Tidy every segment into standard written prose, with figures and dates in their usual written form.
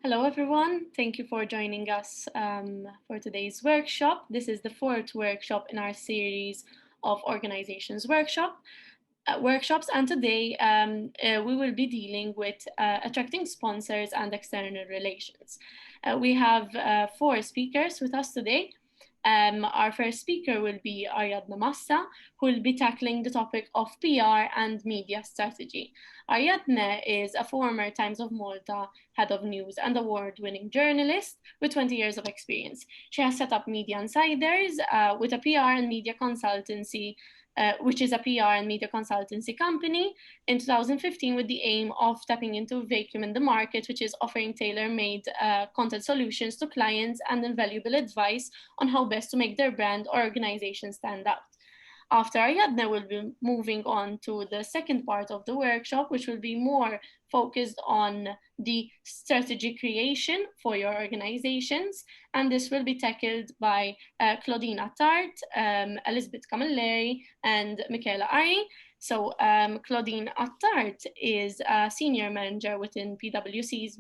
Hello, everyone. Thank you for joining us for today's workshop. This is the fourth workshop in our series of organizations workshops, and today we will be dealing with attracting sponsors and external relations. We have four speakers with us today. Our first speaker will be Ariadna Massa, who will be tackling the topic of PR and media strategy. Ariadna is a former Times of Malta head of news and award-winning journalist with 20 years of experience. She has set up Media Insiders with a PR and media consultancy, which is a PR and media consultancy company, in 2015 with the aim of tapping into a vacuum in the market, which is offering tailor-made content solutions to clients and invaluable advice on how best to make their brand or organization stand out. After Ariadna, we'll be moving on to the second part of the workshop, which will be more focused on the strategy creation for your organizations. And this will be tackled by Claudine Attart, Elizabeth Camilleri, and Michaela Ari. So Claudine Attart is a senior manager within PwC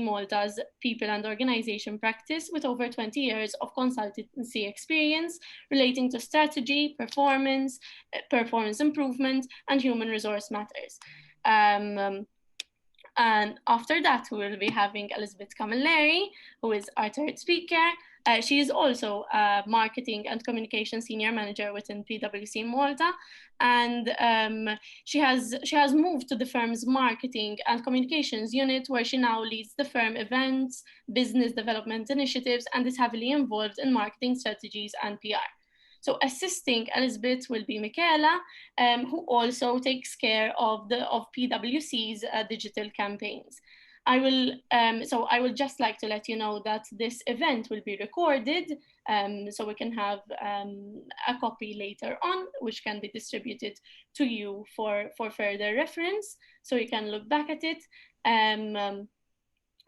Malta's people and organization practice with over 20 years of consultancy experience relating to strategy, performance improvement, and human resource matters. And after that, we will be having Elizabeth Camilleri, who is our third speaker. She is also a marketing and communication senior manager within PwC Malta, and she has moved to the firm's marketing and communications unit, where she now leads the firm events, business development initiatives, and is heavily involved in marketing strategies and PR. So assisting Elizabeth will be Michaela, who also takes care of PwC's digital campaigns. I will just like to let you know that this event will be recorded, so we can have a copy later on, which can be distributed to you for further reference, so you can look back at it.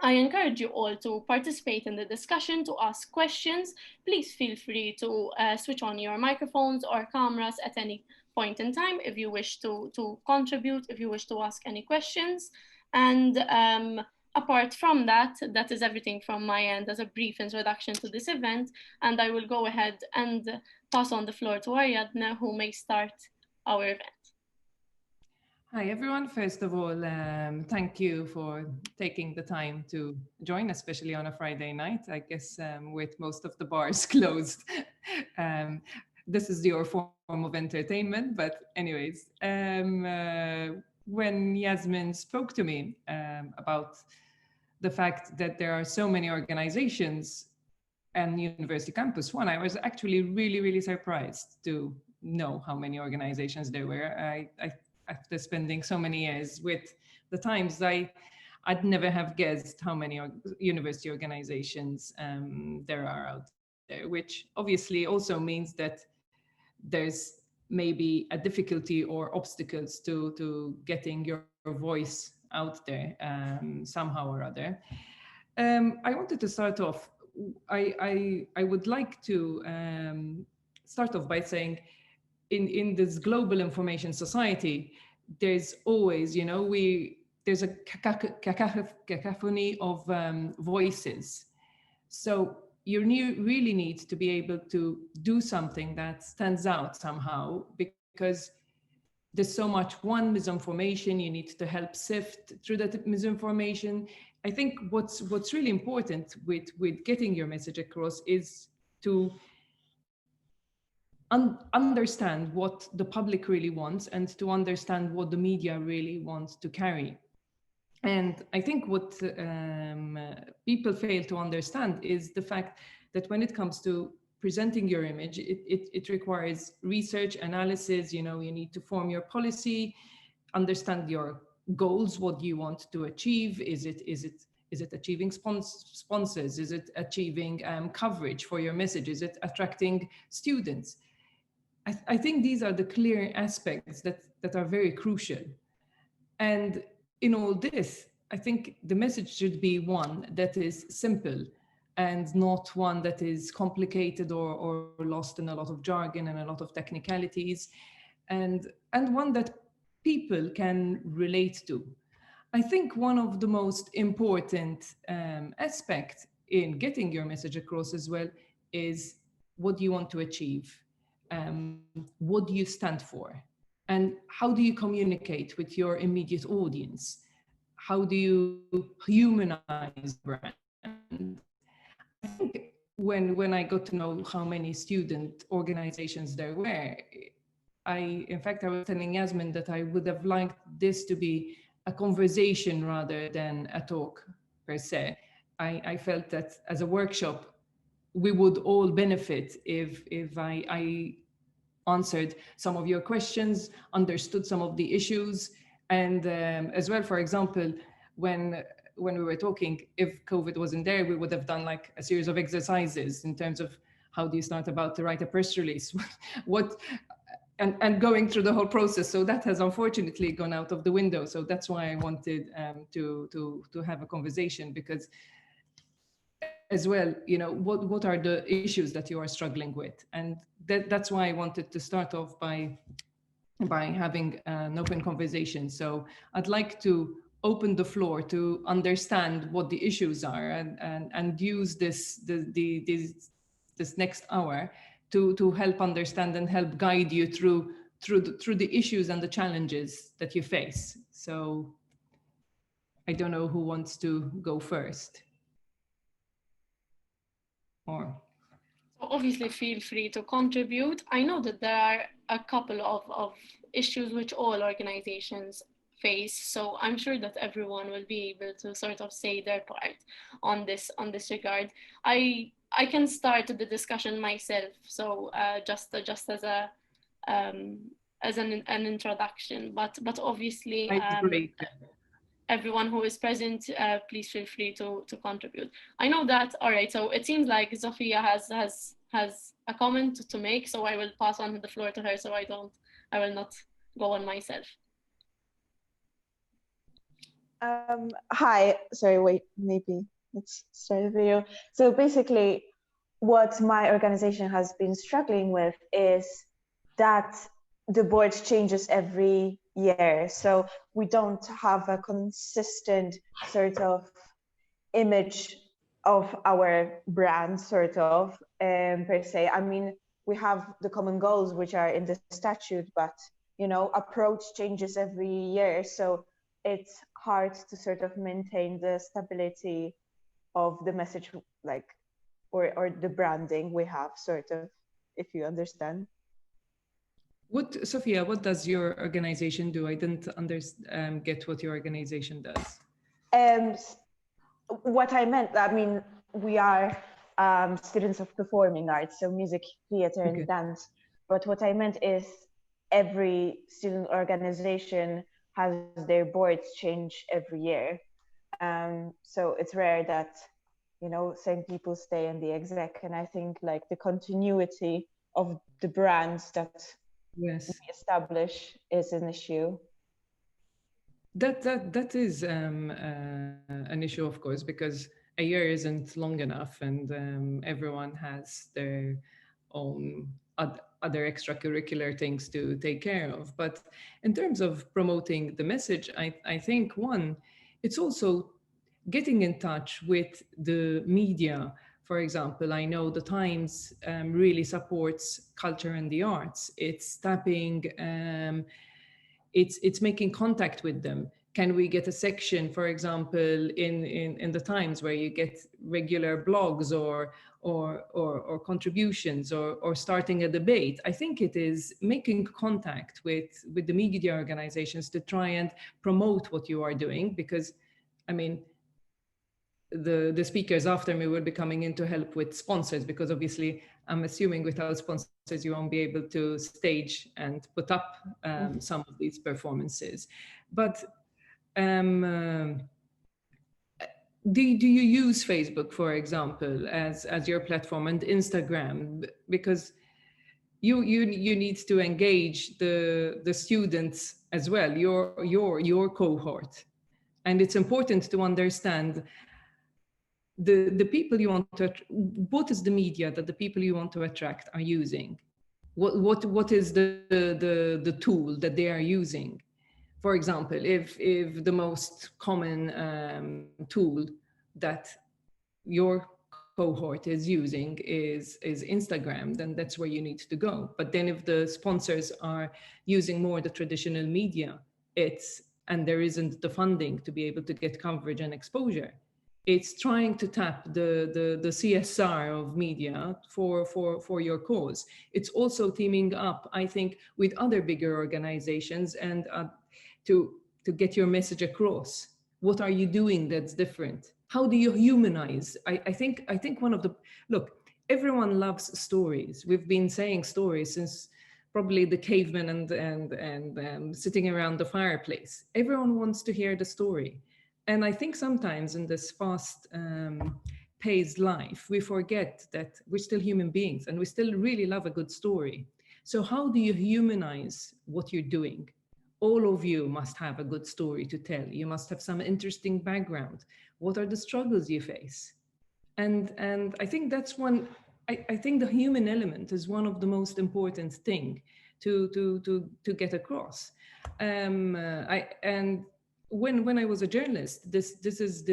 I encourage you all to participate in the discussion, to ask questions. Please feel free to switch on your microphones or cameras at any point in time if you wish to contribute, if you wish to ask any questions. And apart from that, that is everything from my end as a brief introduction to this event. And I will go ahead and pass on the floor to Ariadna, who may start our event. Hi, everyone. First of all, thank you for taking the time to join, especially on a Friday night. I guess with most of the bars closed, this is your form of entertainment. But anyways, when Yasmin spoke to me about the fact that there are so many organizations and University Campus One, I was actually really, really surprised to know how many organizations there were. After spending so many years with the Times, I'd never have guessed how many university organizations there are out there, which obviously also means that there's maybe a difficulty or obstacles to getting your voice out there somehow or other. I wanted to start off, I would like to start off by saying, in this global information society, there's always, there's a cacophony of voices. So you really need to be able to do something that stands out somehow, because there's so much misinformation. You need to help sift through that misinformation. I think what's really important with getting your message across is to understand what the public really wants and to understand what the media really wants to carry. And I think what people fail to understand is the fact that when it comes to presenting your image, it requires research, analysis. You need to form your policy, understand your goals, what you want to achieve. Is it achieving sponsors? Is it achieving coverage for your message? Is it attracting students? I think these are the clear aspects that are very crucial. And in all this, I think the message should be one that is simple and not one that is complicated or lost in a lot of jargon and a lot of technicalities, and one that people can relate to. I think one of the most important aspects in getting your message across as well is what do you want to achieve? What do you stand for? And how do you communicate with your immediate audience? How do you humanize your brand? I think when I got to know how many student organizations there were, in fact, I was telling Yasmin that I would have liked this to be a conversation rather than a talk per se. I felt that as a workshop, we would all benefit if I answered some of your questions, understood some of the issues, and as well, for example, when we were talking, if COVID wasn't there, we would have done like a series of exercises in terms of how do you start about to write a press release, what and going through the whole process. So that has unfortunately gone out of the window. So that's why I wanted to have a conversation, because as well, what are the issues that you are struggling with, and that's why I wanted to start off by having an open conversation. So I'd like to open the floor to understand what the issues are, and use this next hour to help understand and help guide you through the issues and the challenges that you face. So I don't know who wants to go first. Or So obviously feel free to contribute. I know that there are a couple of issues which all organizations face, so I'm sure that everyone will be able to sort of say their part on this regard. I can start the discussion myself, so just as a as an introduction, but obviously great. everyone who is present, please feel free to contribute. I know that. All right. So it seems like Zofia has a comment to make. So I will pass on the floor to her. So I will not go on myself. Hi. Sorry. Wait. Maybe let's start the video. So basically, what my organization has been struggling with is that the board changes every year. So we don't have a consistent sort of image of our brand, sort of, per se. I mean, we have the common goals, which are in the statute, but, approach changes every year. So it's hard to sort of maintain the stability of the message, like, or the branding we have, sort of, if you understand. Sophia, what does your organization do? I didn't get what your organization does. What I meant, we are students of performing arts, so music, theater, and dance. But what I meant is every student organization has their boards change every year. So it's rare that, same people stay in the exec. And I think like the continuity of the brands that we establish is an issue. That is an issue, of course, because a year isn't long enough, and everyone has their own other extracurricular things to take care of. But in terms of promoting the message, I think it's also getting in touch with the media. For example, I know the Times really supports culture and the arts. It's tapping. It's making contact with them. Can we get a section, for example, in the Times where you get regular blogs or contributions or starting a debate? I think it is making contact with the media organizations to try and promote what you are doing, because I mean, the speakers after me will be coming in to help with sponsors, because obviously I'm assuming without sponsors you won't be able to stage and put up some of these performances. But do you use Facebook, for example, as your platform, and Instagram? Because you need to engage the students as well, your cohort, and it's important to understand the people you want to, what is the media that the people you want to attract are using? What is the tool that they are using? For example, if the most common tool that your cohort is using is Instagram, then that's where you need to go. But then if the sponsors are using more the traditional media, and there isn't the funding to be able to get coverage and exposure, it's trying to tap the CSR of media for your cause. It's also teaming up, I think, with other bigger organizations and to get your message across. What are you doing that's different? How do you humanize? I think one of the look, everyone loves stories. We've been saying stories since probably the cavemen and sitting around the fireplace. Everyone wants to hear the story. And I think sometimes in this fast paced life, we forget that we're still human beings and we still really love a good story. So how do you humanize what you're doing? All of you must have a good story to tell. You must have some interesting background. What are the struggles you face? And I think that's one. I think the human element is one of the most important thing to get across. And when I was a journalist, this is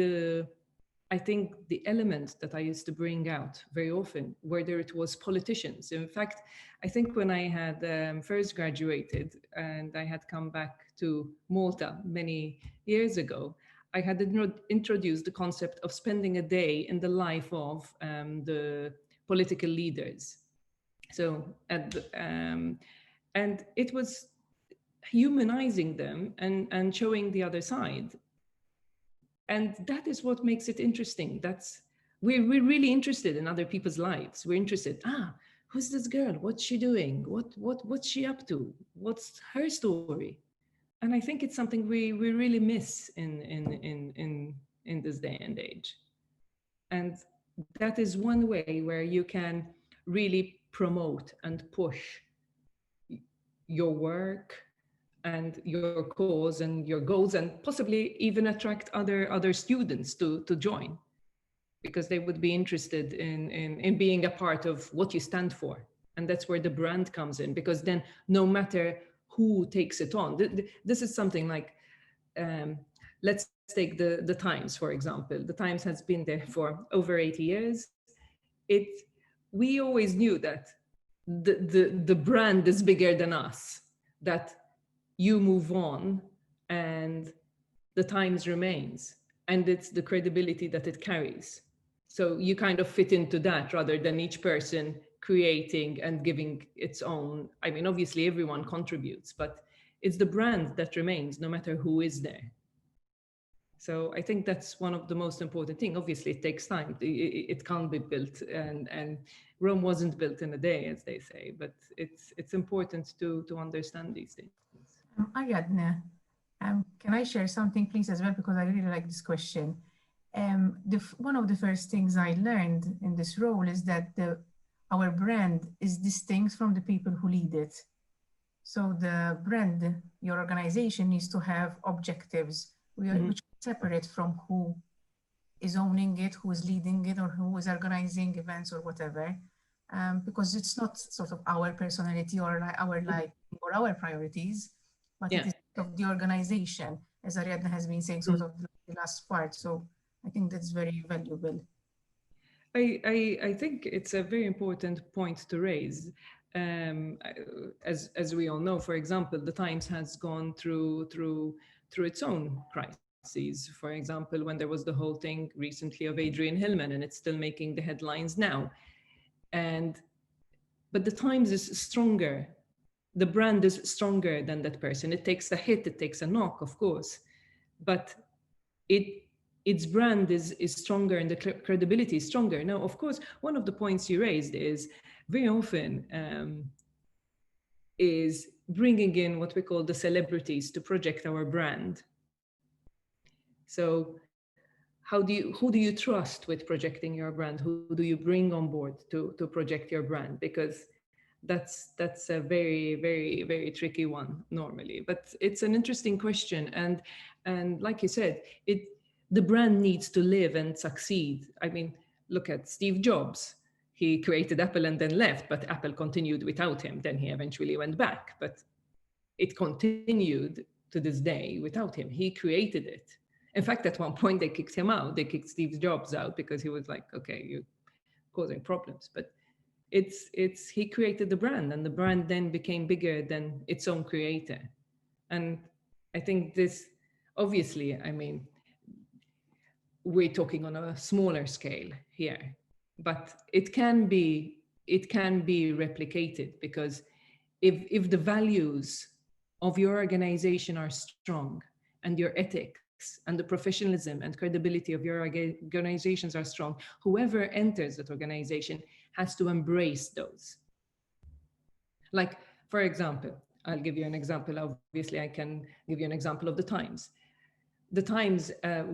I think the element that I used to bring out very often, whether it was politicians. In fact, I think when I had first graduated and I had come back to Malta many years ago, I had introduced the concept of spending a day in the life of the political leaders. So, and it was humanizing them and showing the other side. And that is what makes it interesting. We're really interested in other people's lives. We're interested, who's this girl? What's she doing? What's she up to? What's her story? And I think it's something we really miss in this day and age. And that is one way where you can really promote and push your work and your cause and your goals, and possibly even attract other students to join, because they would be interested in being a part of what you stand for. And that's where the brand comes in, because then no matter who takes it on, this is something like, let's take the Times, for example. The Times has been there for over 80 years. We always knew that the brand is bigger than us, that you move on and the Times remains, and it's the credibility that it carries. So you kind of fit into that rather than each person creating and giving its own. I mean, obviously everyone contributes, but it's the brand that remains no matter who is there. So I think that's one of the most important things. Obviously it takes time. It can't be built, and Rome wasn't built in a day, as they say, but it's important to understand these things. Ariadne, can I share something, please, as well? Because I really like this question. One of the first things I learned in this role is that our brand is distinct from the people who lead it. So the brand, your organization, needs to have objectives which are separate from who is owning it, who is leading it, or who is organizing events or whatever. Because it's not sort of our personality or our life or our priorities, but it is of the organization, as Ariadne has been saying, sort of the last part. So I think that's very valuable. I think it's a very important point to raise. As we all know, for example, the Times has gone through its own crises. For example, when there was the whole thing recently of Adrian Hillman, and it's still making the headlines now. But the Times is stronger. The brand is stronger than that person. It takes a hit, it takes a knock, of course, but its brand is stronger and the credibility is stronger. Now, of course, one of the points you raised is very often is bringing in what we call the celebrities to project our brand. So who do you trust with projecting your brand? Who do you bring on board to project your brand? Because that's a very, very, very tricky one normally, but it's an interesting question. And like you said, the brand needs to live and succeed. I mean, look at Steve Jobs. He created Apple and then left, but Apple continued without him. Then he eventually went back, but it continued to this day without him. He created it. In fact, at one point they kicked him out. They kicked Steve Jobs out because he was like, okay, you're causing problems. But he created the brand, and the brand then became bigger than its own creator. And I think this, obviously, I mean, we're talking on a smaller scale here, but it can be replicated, because if the values of your organization are strong, and your ethics and the professionalism and credibility of your organizations are strong, whoever enters that organization has to embrace those. Like, for example, I'll give you an example. Obviously, I can give you an example of the Times. The Times,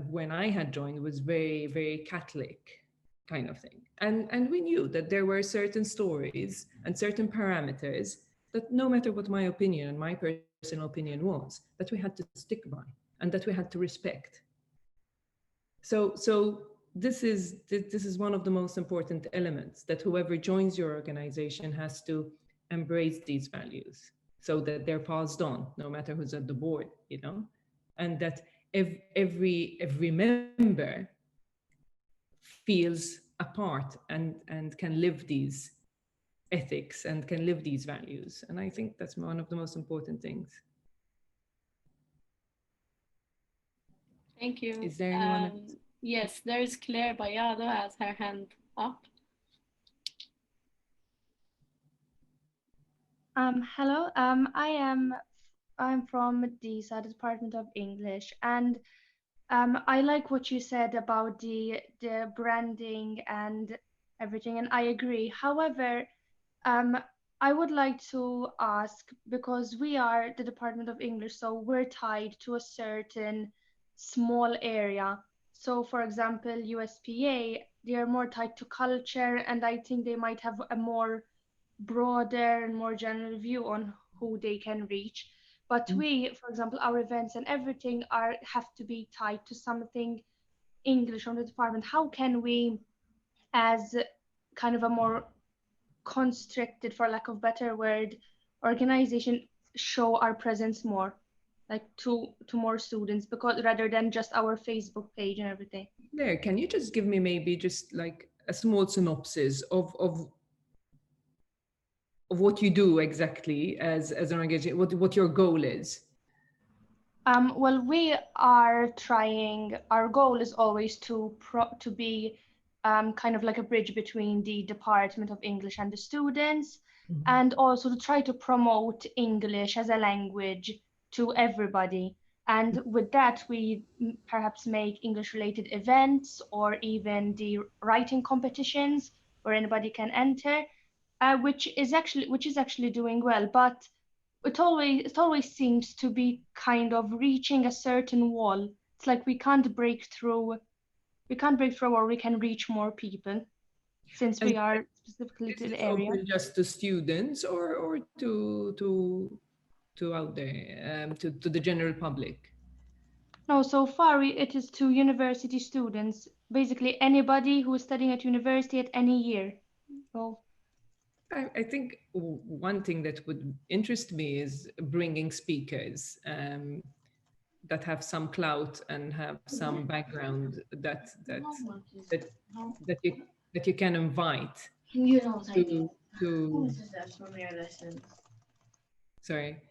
when I had joined, was very, very Catholic kind of thing. And we knew that there were certain stories and certain parameters that, no matter what my opinion and my personal opinion was, that we had to stick by and that we had to respect. So this is one of the most important elements, that whoever joins your organization has to embrace these values, so that they're passed on, no matter who's at the board, you know, and that every member feels a part and can live these ethics and can live these values. And I think that's one of the most important things. Thank you. Is there anyone? Yes, there's Claire Bayado has her hand up. Hello. I'm from the Department of English, and I like what you said about the branding and everything, and I agree. However, I would like to ask, because we are the Department of English, so we're tied to a certain small area. So, for example, USPA, they are more tied to culture, and I think they might have a more broader and more general view on who they can reach. But we, for example, our events and everything have to be tied to something English from the department. How can we, as kind of a more constricted, for lack of better word, organization, show our presence more, like to more students, because rather than just our Facebook page and everything? There, can you just give me maybe just like a small synopsis of what you do exactly as an organization, what your goal is? Well, we are trying, our goal is always to be kind of like a bridge between the Department of English and the students, and also to try to promote English as a language to everybody. And with that, we perhaps make English-related events, or even the writing competitions where anybody can enter, which is actually doing well. But it always seems to be kind of reaching a certain wall. It's like we can't break through, or we can reach more people, since we are specifically to the area. Open just to students, or to out there, to the general public? No, so far it is to university students, basically anybody who is studying at university at any year. So I think one thing that would interest me is bringing speakers that have some clout and have some background that you can invite to Sorry,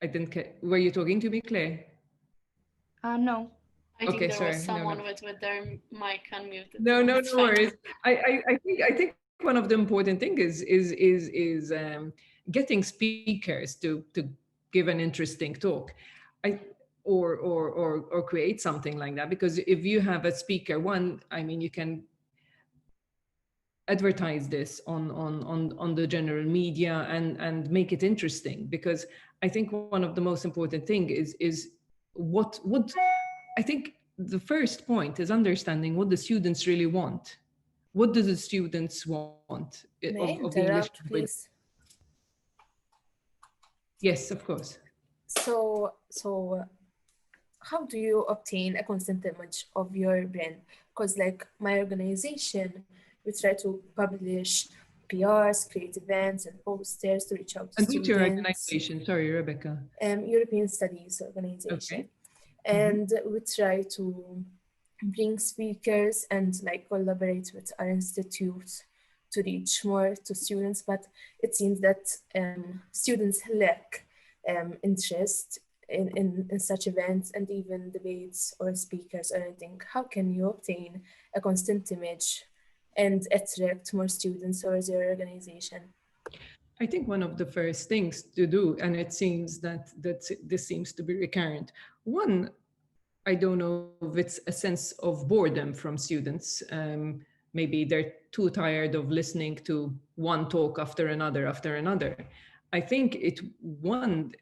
I didn't. Were you talking to me, Claire? no. I think Okay, there sorry. was someone with their mic unmuted. No, no It's fine. worries. I think one of the important things is getting speakers to give an interesting talk, or create something like that. Because if you have a speaker, I mean, you can advertise this on the general media and make it interesting. Because I think one of the most important thing is what I think the first point is understanding what the students really want. What do the students want of the English language? Please? Yes, of course. So how do you obtain a constant image of your brand? Because like my organization, we try to publish PRs, create events and posters to reach out to And which your students. organization? Sorry, Rebecca. European Studies Organization. Okay. And we try to bring speakers and like collaborate with our institute to reach more to students, but it seems that students lack interest in such events and even debates or speakers or anything. How can you obtain a constant image and attract more students towards your organization? I think one of the first things to do, and it seems that this seems to be recurrent. One, I don't know if it's a sense of boredom from students. Maybe they're too tired of listening to one talk after another after another. I think one,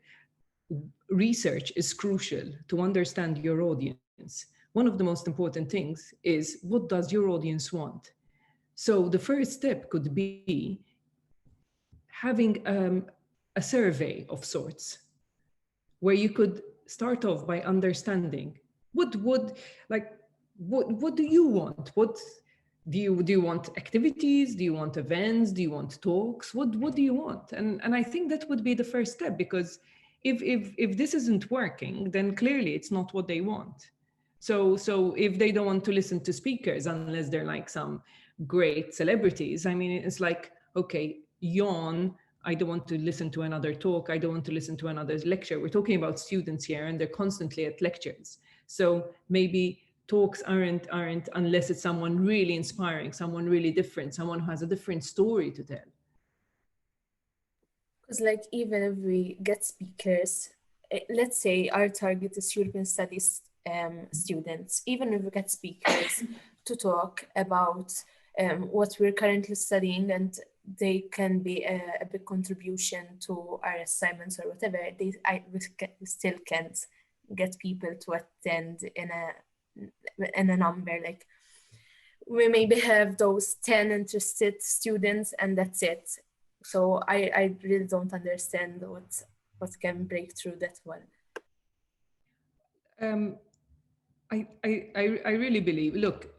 research is crucial to understand your audience. One of the most important things is, what does your audience want? So the first step could be having a survey of sorts, where you could start off by understanding what do you want? What do you want? Activities? Do you want events? Do you want talks? What do you want? And I think that would be the first step, because if this isn't working, then clearly it's not what they want. So if they don't want to listen to speakers unless they're like some great celebrities, I mean, it's like, okay, yawn. I don't want to listen to another talk. I don't want to listen to another lecture. We're talking about students here, and they're constantly at lectures. So maybe talks aren't unless it's someone really inspiring, someone really different, someone who has a different story to tell. Because like even if we get speakers, let's say our target is European Studies students, even if we get speakers to talk about what we're currently studying, and they can be a big contribution to our assignments or whatever, we still can't get people to attend in a number. Like we maybe have those 10 interested students and that's it. So I really don't understand what can break through that one. I really believe, look,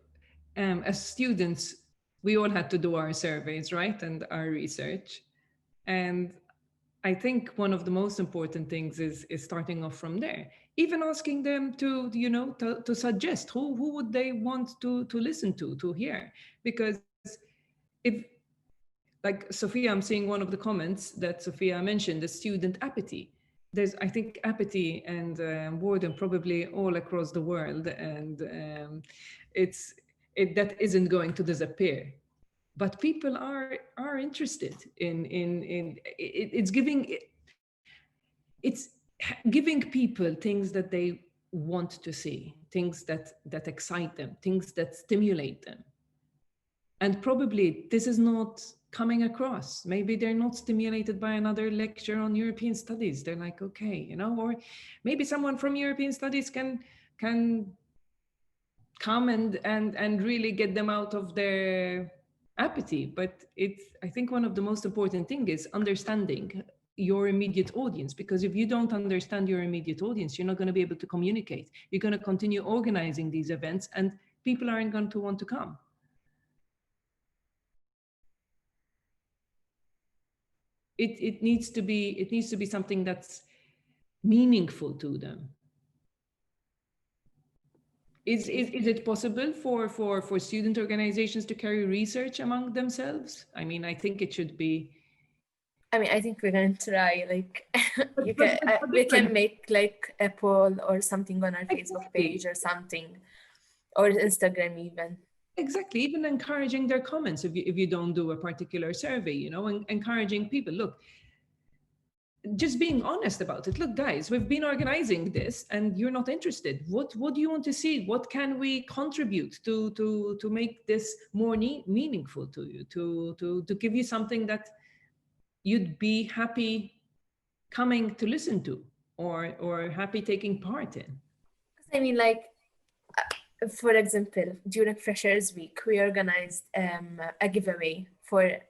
as students, we all had to do our surveys, right? And our research. And I think one of the most important things is starting off from there. Even asking them to, to suggest who would they want to listen to hear. Because if, like Sophia, I'm seeing one of the comments that Sophia mentioned, the student apathy. There's, I think, apathy and boredom probably all across the world, and that isn't going to disappear. But people are interested it's giving people things that they want to see, things that excite them, things that stimulate them. And probably this is not coming across. Maybe they're not stimulated by another lecture on European studies. They're like, okay, or maybe someone from European studies can come and really get them out of their apathy. But I think one of the most important things is understanding your immediate audience, because if you don't understand your immediate audience, you're not going to be able to communicate. You're going to continue organizing these events and people aren't going to want to come. It needs to be something that's meaningful to them. Is it possible for student organizations to carry research among themselves? I mean, I think it should be. I mean, I think we're going to try, like, we can make like a poll or something on our Facebook page or something, or Instagram even. Exactly, even encouraging their comments if you don't do a particular survey, and encouraging people, look, just being honest about it. Look, guys, we've been organizing this and you're not interested. What do you want to see? What can we contribute to make this more meaningful to you, to give you something that you'd be happy coming to listen to or happy taking part in? I mean, like, for example, during Freshers Week, we organized a giveaway for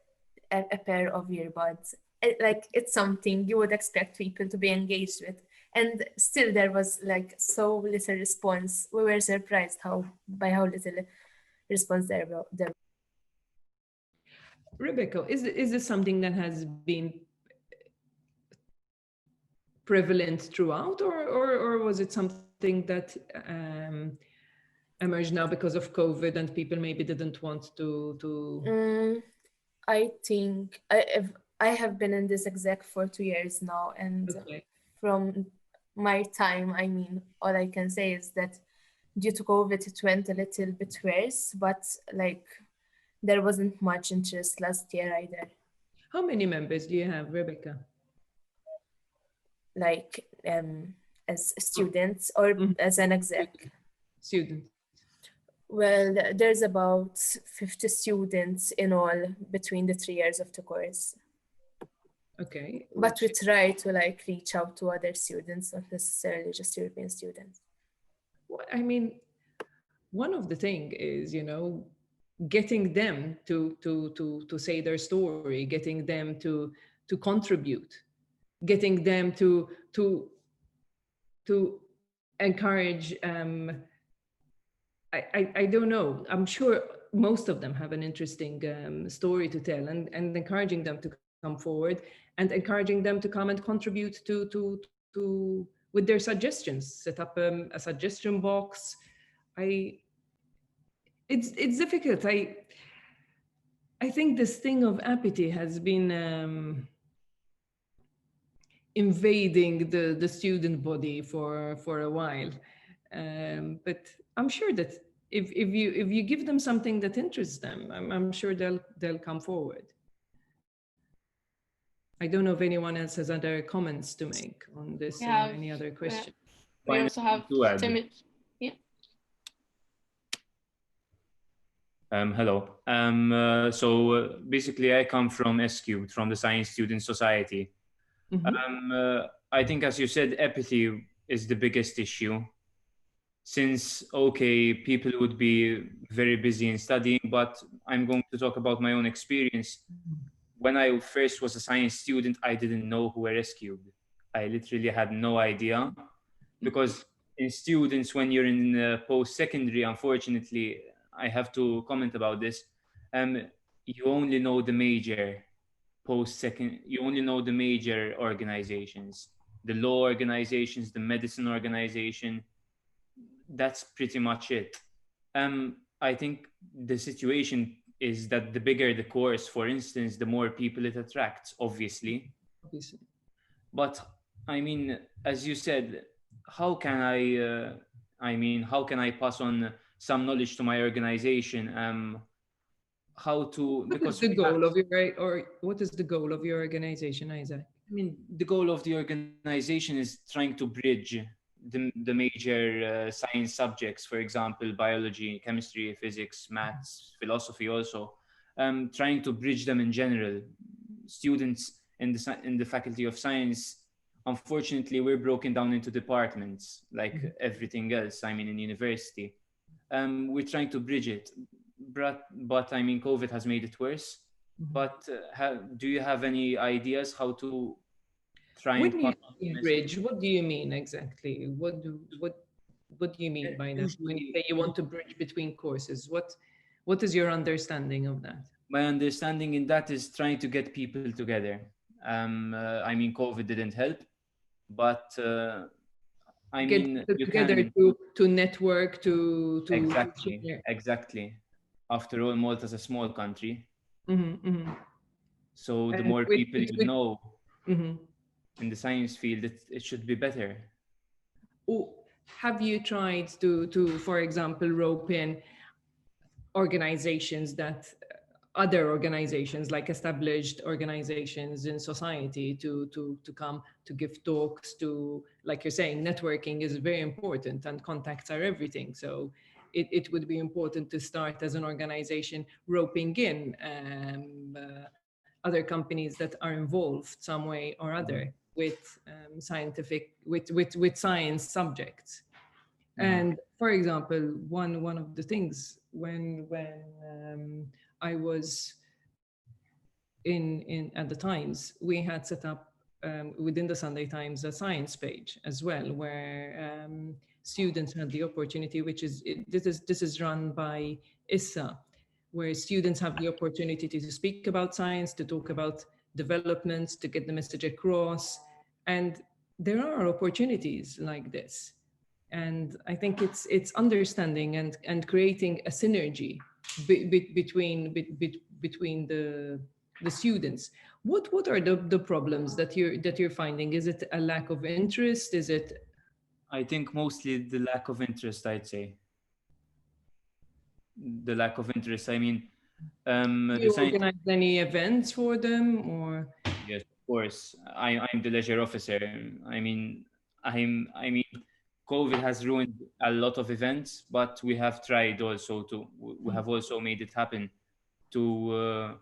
a pair of earbuds. It's something you would expect people to be engaged with, and still there was like so little response. We were surprised by how little response there. Rebecca, is this something that has been prevalent throughout, or was it something that emerged now because of COVID and people maybe didn't want to... I think I have been in this exec for 2 years now, and Okay. from my time, I mean, all I can say is that due to COVID, it went a little bit worse, but like there wasn't much interest last year either. How many members do you have, Rebecca? Like as students or as an exec? Students. Well, there's about 50 students in all between the 3 years of the course. Okay. But we try to like reach out to other students, not necessarily just European students. Well, I mean, one of the thing is, getting them to say their story, getting them to contribute, getting them to encourage. I don't know. I'm sure most of them have an interesting story to tell, and encouraging them to come forward and encouraging them to come and contribute to with their suggestions. Set up a suggestion box. It's difficult. I think this thing of apathy has been invading the student body for a while, but I'm sure that if you give them something that interests them, I'm sure they'll come forward. I don't know if anyone else has other comments to make on this or any other question. We also have Timid. Yeah. Hello. Basically, I come from SQ, from the Science Student Society. I think, as you said, apathy is the biggest issue. Since, okay, people would be very busy in studying, but I'm going to talk about my own experience. When I first was a science student, I didn't know who were SQ. I literally had no idea, because in students, when you're in post-secondary, unfortunately, I have to comment about this. You only know the major you only know the major organizations, the law organizations, the medicine organization. That's pretty much it. I think the situation is that the bigger the course, for instance, the more people it attracts, obviously. But I mean, as you said, how can I pass on some knowledge to my organization? What is the goal of your organization, Isaac? I mean, the goal of the organization is trying to bridge the major science subjects, for example, biology, chemistry, physics, maths, philosophy also, trying to bridge them in general. Students in the Faculty of Science, unfortunately, we're broken down into departments like everything else, I mean, in university. We're trying to bridge it, but I mean, COVID has made it worse. But do you have any ideas how to try and bridge? What do you mean exactly? What do you mean by that? When you say you want to bridge between courses, what is your understanding of that? My understanding in that is trying to get people together. I mean, COVID didn't help, but I mean, you together can to network to exactly. After all, Malta is a small country, so the And more people you know in the science field, it should be better. Have you tried to, for example, rope in organizations other organizations, like established organizations in society, to come to give talks, to, like you're saying, networking is very important and contacts are everything. So it would be important to start as an organization roping in other companies that are involved some way or other with with science subjects. And for example, one of the things when I was in at the Times, we had set up within the Sunday Times a science page as well, where students had the opportunity, this is run by ISSA, where students have the opportunity to speak about science, to talk about developments, to get the message across. And there are opportunities like this. And I think it's understanding and creating a synergy between the students. What are the problems that you're finding? Is it a lack of interest? Is it? I think mostly the lack of interest, I'd say. The lack of interest. I mean, Do you organize any events for them, or? Yes, of course. I'm the leisure officer. I mean, COVID has ruined a lot of events, but we have tried also to. We have also made it happen to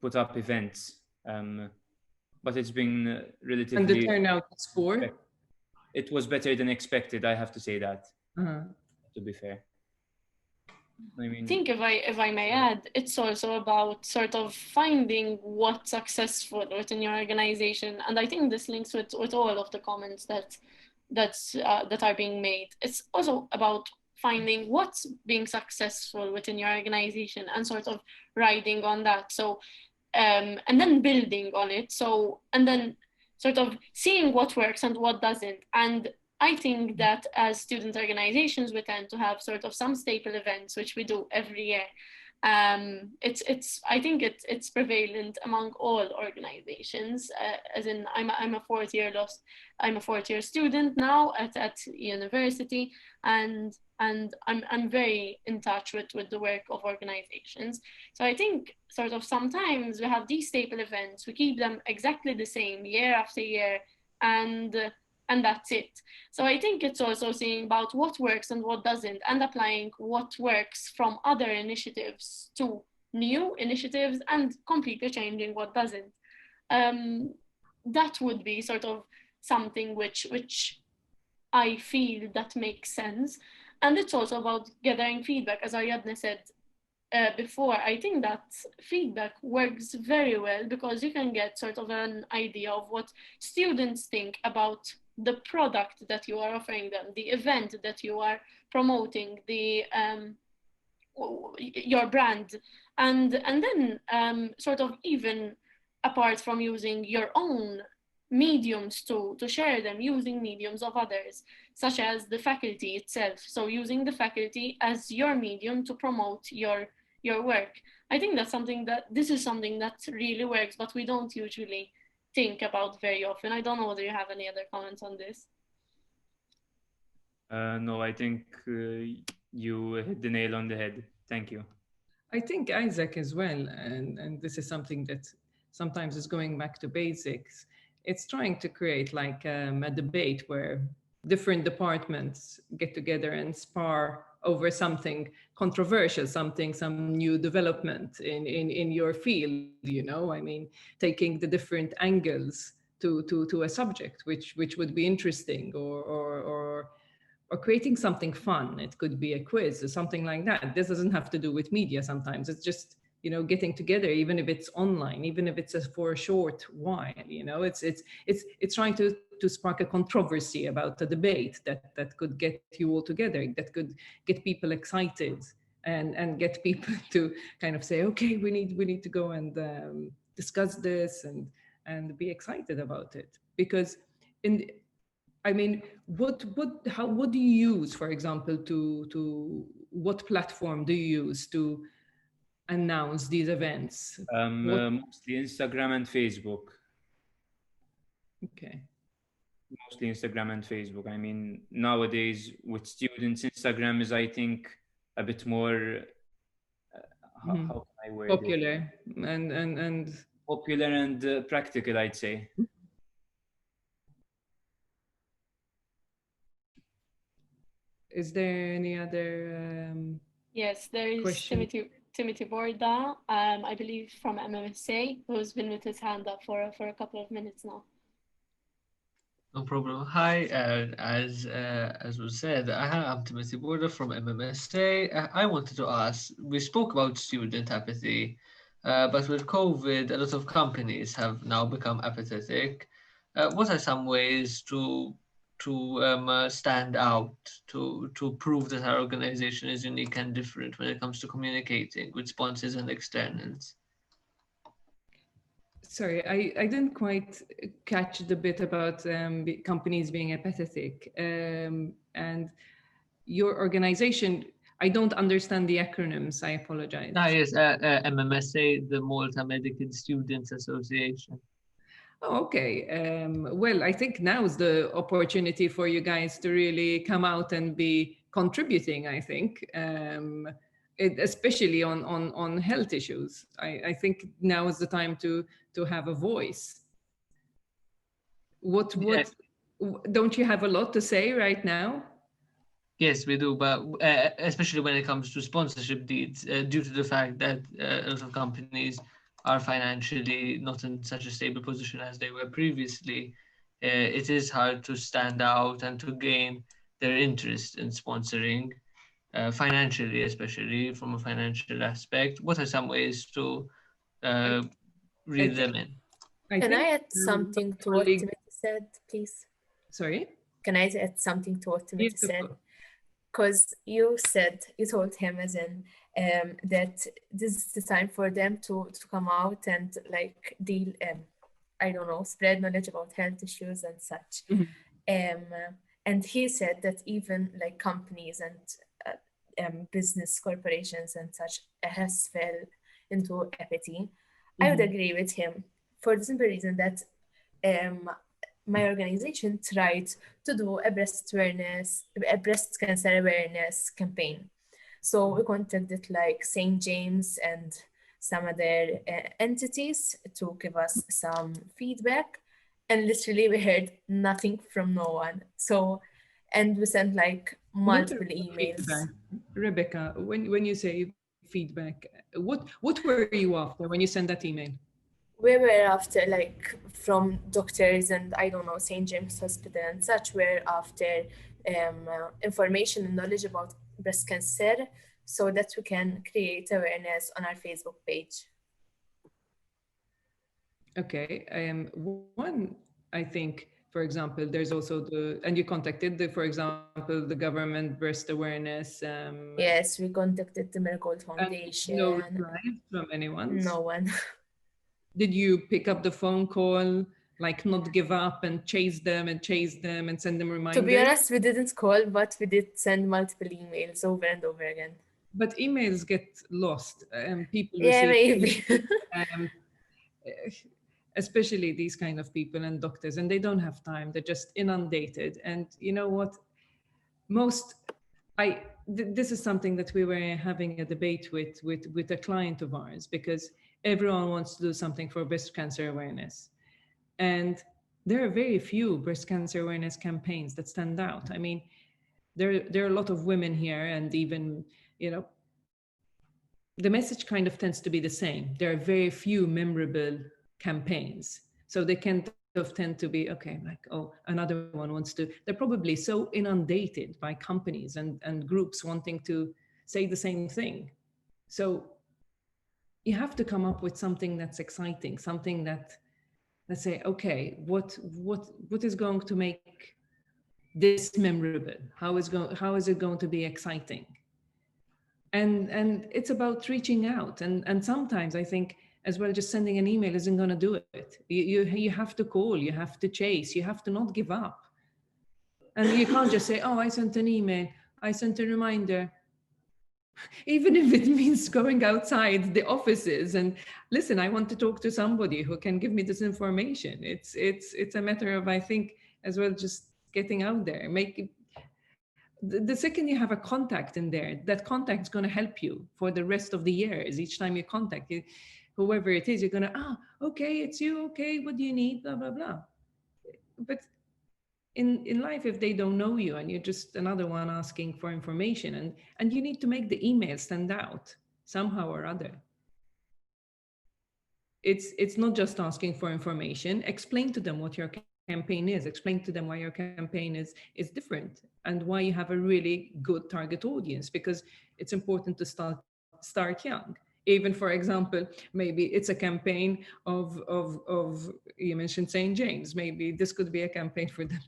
put up events. But it's been relatively. And the turnout is poor. It was better than expected. I have to say that. Uh-huh. To be fair. I think if I may add, it's also about sort of finding what's successful within your organization, and I think this links with all of the comments that are being made. It's also about finding what's being successful within your organization and sort of riding on that. So, and then building on it. So, and then sort of seeing what works and what doesn't. And I think that as student organizations, we tend to have sort of some staple events, which we do every year. I think it's prevalent among all organizations. As in, I'm a fourth year student now at university, and I'm very in touch with the work of organizations. So I think sort of sometimes we have these staple events, we keep them exactly the same year after year, and that's it. So I think it's also seeing about what works and what doesn't, and applying what works from other initiatives to new initiatives and completely changing what doesn't. That would be sort of something which I feel that makes sense. And it's also about gathering feedback, as Ariadne said before. I think that feedback works very well because you can get sort of an idea of what students think about the product that you are offering them, the event that you are promoting, your brand, and then sort of even apart from using your own mediums to share them, using mediums of others, such as the faculty itself. So using the faculty as your medium to promote your work. I think this is something that really works, but we don't usually think about very often. I don't know whether you have any other comments on this. No, I think you hit the nail on the head. Thank you. I think Isaac as well, and this is something that sometimes is going back to basics. It's trying to create like a debate where different departments get together and spar over something controversial, some new development in your field, I mean, taking the different angles to a subject which would be interesting, or creating something fun. It could be a quiz or something like that. This doesn't have to do with media. Sometimes it's just getting together, even if it's online, even if it's for a short while. It's trying to spark a controversy about a debate that could get you all together, that could get people excited, and get people to kind of say, okay, we need to go and discuss this and be excited about it. Because what do you use, for example, to what platform do you use to announce these events? Mostly Instagram and Facebook. Okay. Mostly Instagram and Facebook. I mean, nowadays with students, Instagram is, I think, a bit more how can I word popular it? and popular and practical, I'd say. Is there any other yes, there is question? Timothy Borda, I believe from MMSA, who's been with his hand up for a couple of minutes now. No problem. Hi, as was said, I'm Timothy Borda from MMSA. I wanted to ask, we spoke about student apathy, but with COVID, a lot of companies have now become apathetic. What are some ways to stand out, to prove that our organization is unique and different when it comes to communicating with sponsors and externals? Sorry, I didn't quite catch the bit about companies being apathetic. And your organization, I don't understand the acronyms. I apologize. Yes, MMSA, the Malta Medical Students Association. Oh, okay. Well, I think now is the opportunity for you guys to really come out and be contributing, I think, especially on health issues. I think now is the time to have a voice. What don't you have a lot to say right now? Yes, we do, but especially when it comes to sponsorship deeds, due to the fact that a lot of companies are financially not in such a stable position as they were previously, it is hard to stand out and to gain their interest in sponsoring, financially, especially from a financial aspect. What are some ways to reel them in? Can I add something to what Timothy said, please? Sorry? Can I add something to what Timothy said? Because you told him as in that this is the time for them to come out and like deal, I don't know, spread knowledge about health issues and such. And he said that even like companies and business corporations and such has fell into apathy. I would agree with him for the simple reason that my organization tried to do a breast cancer awareness campaign. So we contacted like St. James and some other entities to give us some feedback, and literally we heard nothing from no one. So, and we sent like multiple emails. Rebecca, when you say feedback, what were you after when you sent that email? We were after like from doctors and I don't know, St. James Hospital and such. We're after information and knowledge about breast cancer so that we can create awareness on our Facebook page. Okay, one, I think, for example, there's also and you contacted for example, the government breast awareness. Yes, we contacted the Marigold Foundation. No replies from anyone? No one. Did you pick up the phone call, like not give up and chase them and send them reminders? To be honest, we didn't call, but we did send multiple emails over and over again. But emails get lost and people maybe. Especially these kind of people and doctors, and they don't have time. They're just inundated. And you know what? This is something that we were having a debate with a client of ours, because everyone wants to do something for breast cancer awareness. And there are very few breast cancer awareness campaigns that stand out. I mean, there are a lot of women here, and even, the message kind of tends to be the same. There are very few memorable campaigns. So they can tend to be, okay, like, oh, another one wants to, they're probably so inundated by companies and groups wanting to say the same thing. So you have to come up with something that's exciting, something that, let's say, okay, what is going to make this memorable? How is it going to be exciting? And it's about reaching out. And sometimes I think as well, just sending an email isn't going to do it. You have to call, you have to chase, you have to not give up. And you can't just say, oh, I sent an email, I sent a reminder. Even if it means going outside the offices and listen, I want to talk to somebody who can give me this information. It's a matter of, I think, as well, just getting out there. The second you have a contact in there, that contact is going to help you for the rest of the years. Each time you contact it, whoever it is, you're going to, okay, it's you, okay, what do you need, blah, blah, blah. But in life, if they don't know you and you're just another one asking for information, and you need to make the email stand out somehow or other. It's not just asking for information. Explain to them what your campaign is. Explain to them why your campaign is different and why you have a really good target audience, because it's important to start young. even, for example, maybe it's a campaign of you mentioned St. James. Maybe this could be a campaign for them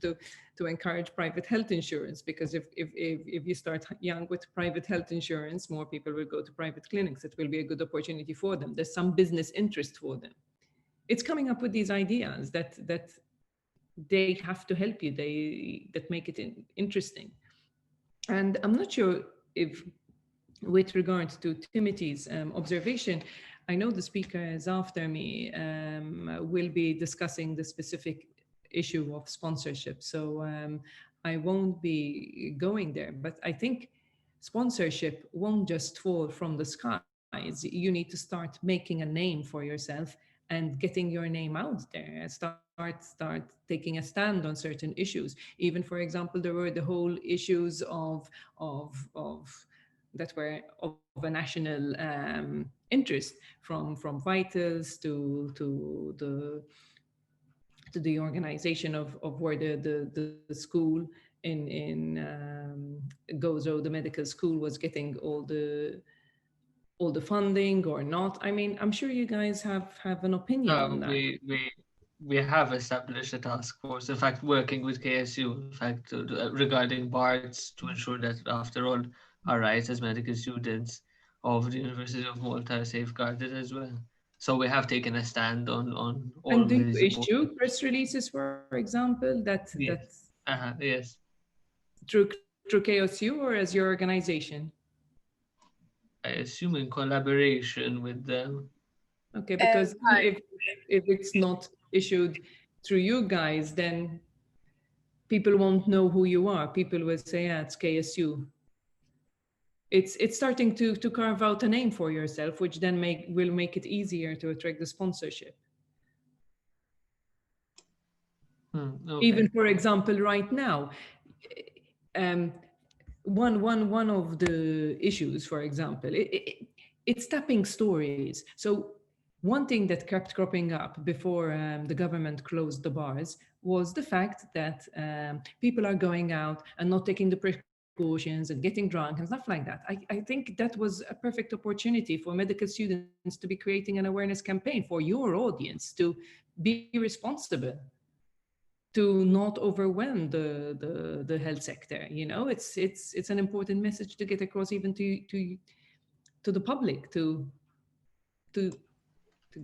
to encourage private health insurance, because if you start young with private health insurance, more people will go to private clinics. It will be a good opportunity for them. There's some business interest for them. It's coming up with these ideas that they have to help you, that make it interesting. And I'm not sure if, with regard to Timothy's observation, I know the speakers after me will be discussing the specific issue of sponsorship. So I won't be going there, but I think sponsorship won't just fall from the skies. You need to start making a name for yourself and getting your name out there. Start taking a stand on certain issues. Even, for example, there were the whole issues of that were of a national interest, from vitals to the organization of where the school in Gozo, the medical school, was getting all the funding or not. I mean, I'm sure you guys have an opinion on that. We have established a task force, in fact, working with KSU, in fact, regarding BARTs, to ensure that, after all, our rights as medical students of the University of Malta are safeguarded as well. So we have taken a stand on all. And do you issue press releases, for example, yes. through KSU or as your organization? I assume in collaboration with them. Okay, because if it's not issued through you guys, then people won't know who you are. People will say, yeah, it's KSU. It's starting to carve out a name for yourself, which then will make it easier to attract the sponsorship. Okay. Even, for example, right now, one of the issues, for example, it's tapping stories. So one thing that kept cropping up before the government closed the bars was the fact that people are going out and not taking the precautions and getting drunk and stuff like that. I think that was a perfect opportunity for medical students to be creating an awareness campaign for your audience, to be responsible, to not overwhelm the health sector. You know, it's an important message to get across, even to the public, to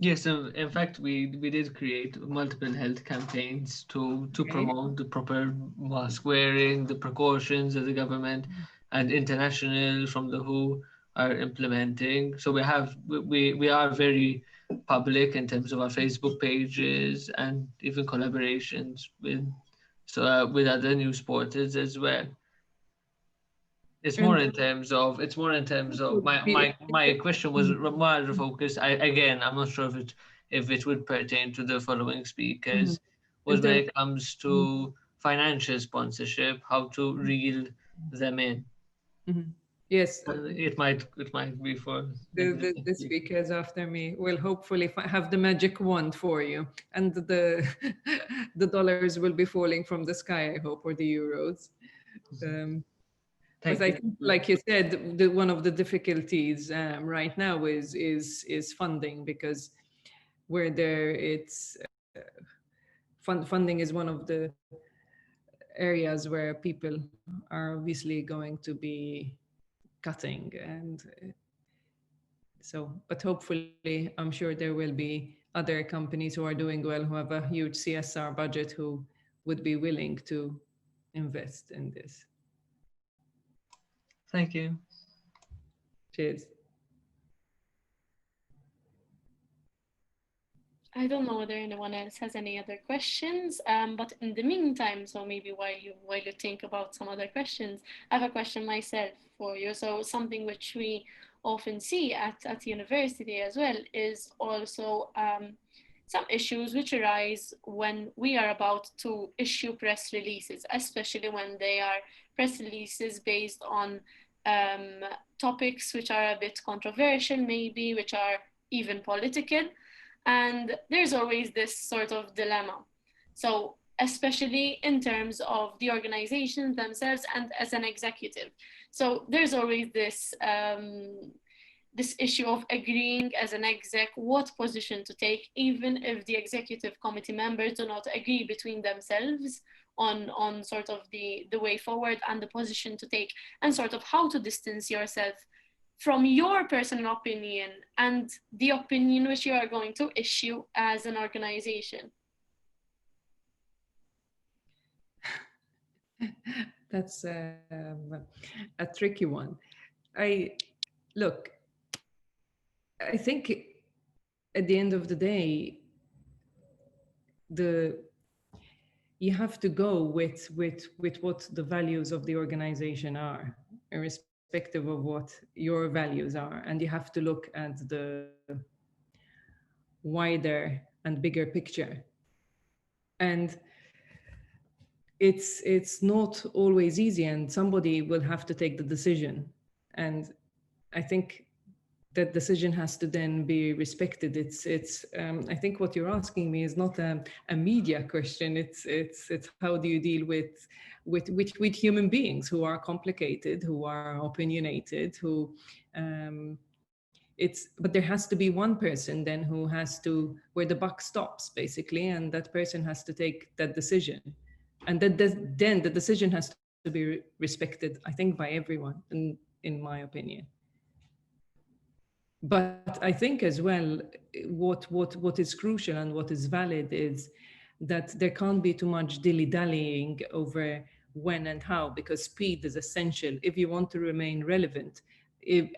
Yes, in fact, we did create multiple health campaigns to promote the proper mask wearing, the precautions that the government and international from the WHO are implementing. So we are very public in terms of our Facebook pages and even collaborations with other news portals as well. It's more in terms of my question was more focused. I'm not sure if it would pertain to the following speakers. Was when it comes to financial sponsorship, how to reel them in. Yes, it might be for the speakers after me will hopefully have the magic wand for you, and the dollars will be falling from the sky, I hope, or the euros. But I think, like you said, one of the difficulties right now is funding, because where it's funding is one of the areas where people are obviously going to be cutting, and so, but hopefully I'm sure there will be other companies who are doing well, who have a huge CSR budget, who would be willing to invest in this. Thank you. Cheers. I don't know whether anyone else has any other questions, but in the meantime, so maybe while you think about some other questions, I have a question myself for you. So something which we often see at university as well is also some issues which arise when we are about to issue press releases, especially when they are press releases based on topics which are a bit controversial, maybe, which are even political. And there's always this sort of dilemma. So especially in terms of the organizations themselves and as an executive. So there's always this this issue of agreeing as an exec what position to take, even if the executive committee members do not agree between themselves on sort of the way forward and the position to take, and sort of how to distance yourself from your personal opinion and the opinion which you are going to issue as an organization? That's a tricky one. Look, I think at the end of the day, you have to go with what the values of the organization are, irrespective of what your values are, and you have to look at the wider and bigger picture. And it's not always easy, and somebody will have to take the decision. And I think that decision has to then be respected. I think what you're asking me is not a media question. It's how do you deal with human beings who are complicated, who are opinionated, but there has to be one person then who has to, where the buck stops basically, and that person has to take that decision. And then the decision has to be respected, I think, by everyone, in my opinion. But I think as well, what is crucial and what is valid is that there can't be too much dilly-dallying over when and how, because speed is essential if you want to remain relevant.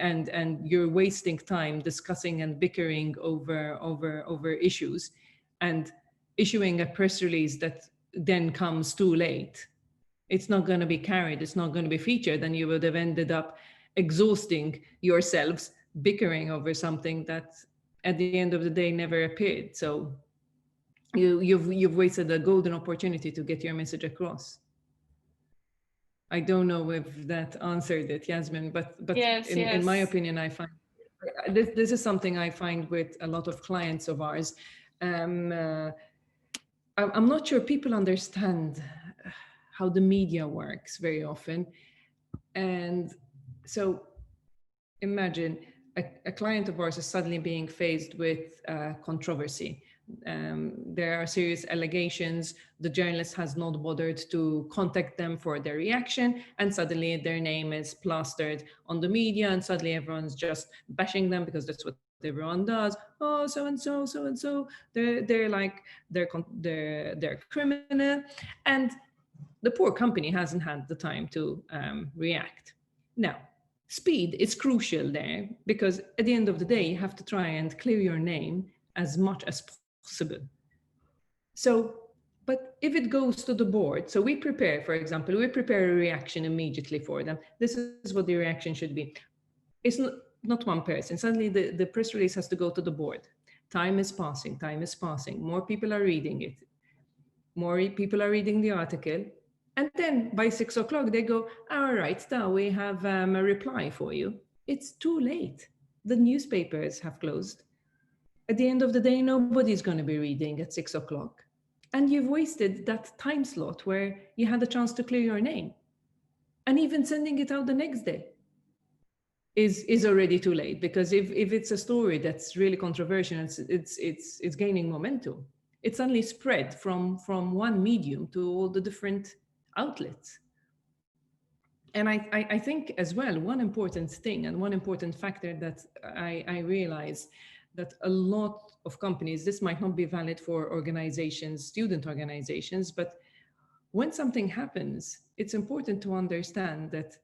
And you're wasting time discussing and bickering over issues, and issuing a press release that then comes too late. It's not going to be carried, it's not going to be featured, and you would have ended up exhausting yourselves bickering over something that at the end of the day never appeared. So you've wasted a golden opportunity to get your message across. I don't know if that answered it, Yasmin, but yes. In my opinion, I find this is something I find with a lot of clients of ours. I'm not sure people understand how the media works very often. And so imagine a client of ours is suddenly being faced with controversy. There are serious allegations. The journalist has not bothered to contact them for their reaction, and suddenly their name is plastered on the media, and suddenly everyone's just bashing them because that's what everyone does. Oh, so and so, they're criminal, and the poor company hasn't had the time to react. Now, speed is crucial there, because at the end of the day, you have to try and clear your name as much as possible. So, but if it goes to the board, so we prepare, for example, we prepare a reaction immediately for them. This is what the reaction should be. It's not one person. Suddenly the press release has to go to the board. Time is passing. More people are reading it. More people are reading the article. And then by 6 o'clock, they go, all right, now we have a reply for you. It's too late. The newspapers have closed. At the end of the day, nobody's going to be reading at 6 o'clock. And you've wasted that time slot where you had a chance to clear your name. And even sending it out the next day is already too late, because if it's a story that's really controversial, it's gaining momentum. It's suddenly spread from one medium to all the different outlets. And I think as well, one important thing and one important factor that I realize that a lot of companies, this might not be valid for organizations, student organizations, but when something happens, it's important to understand that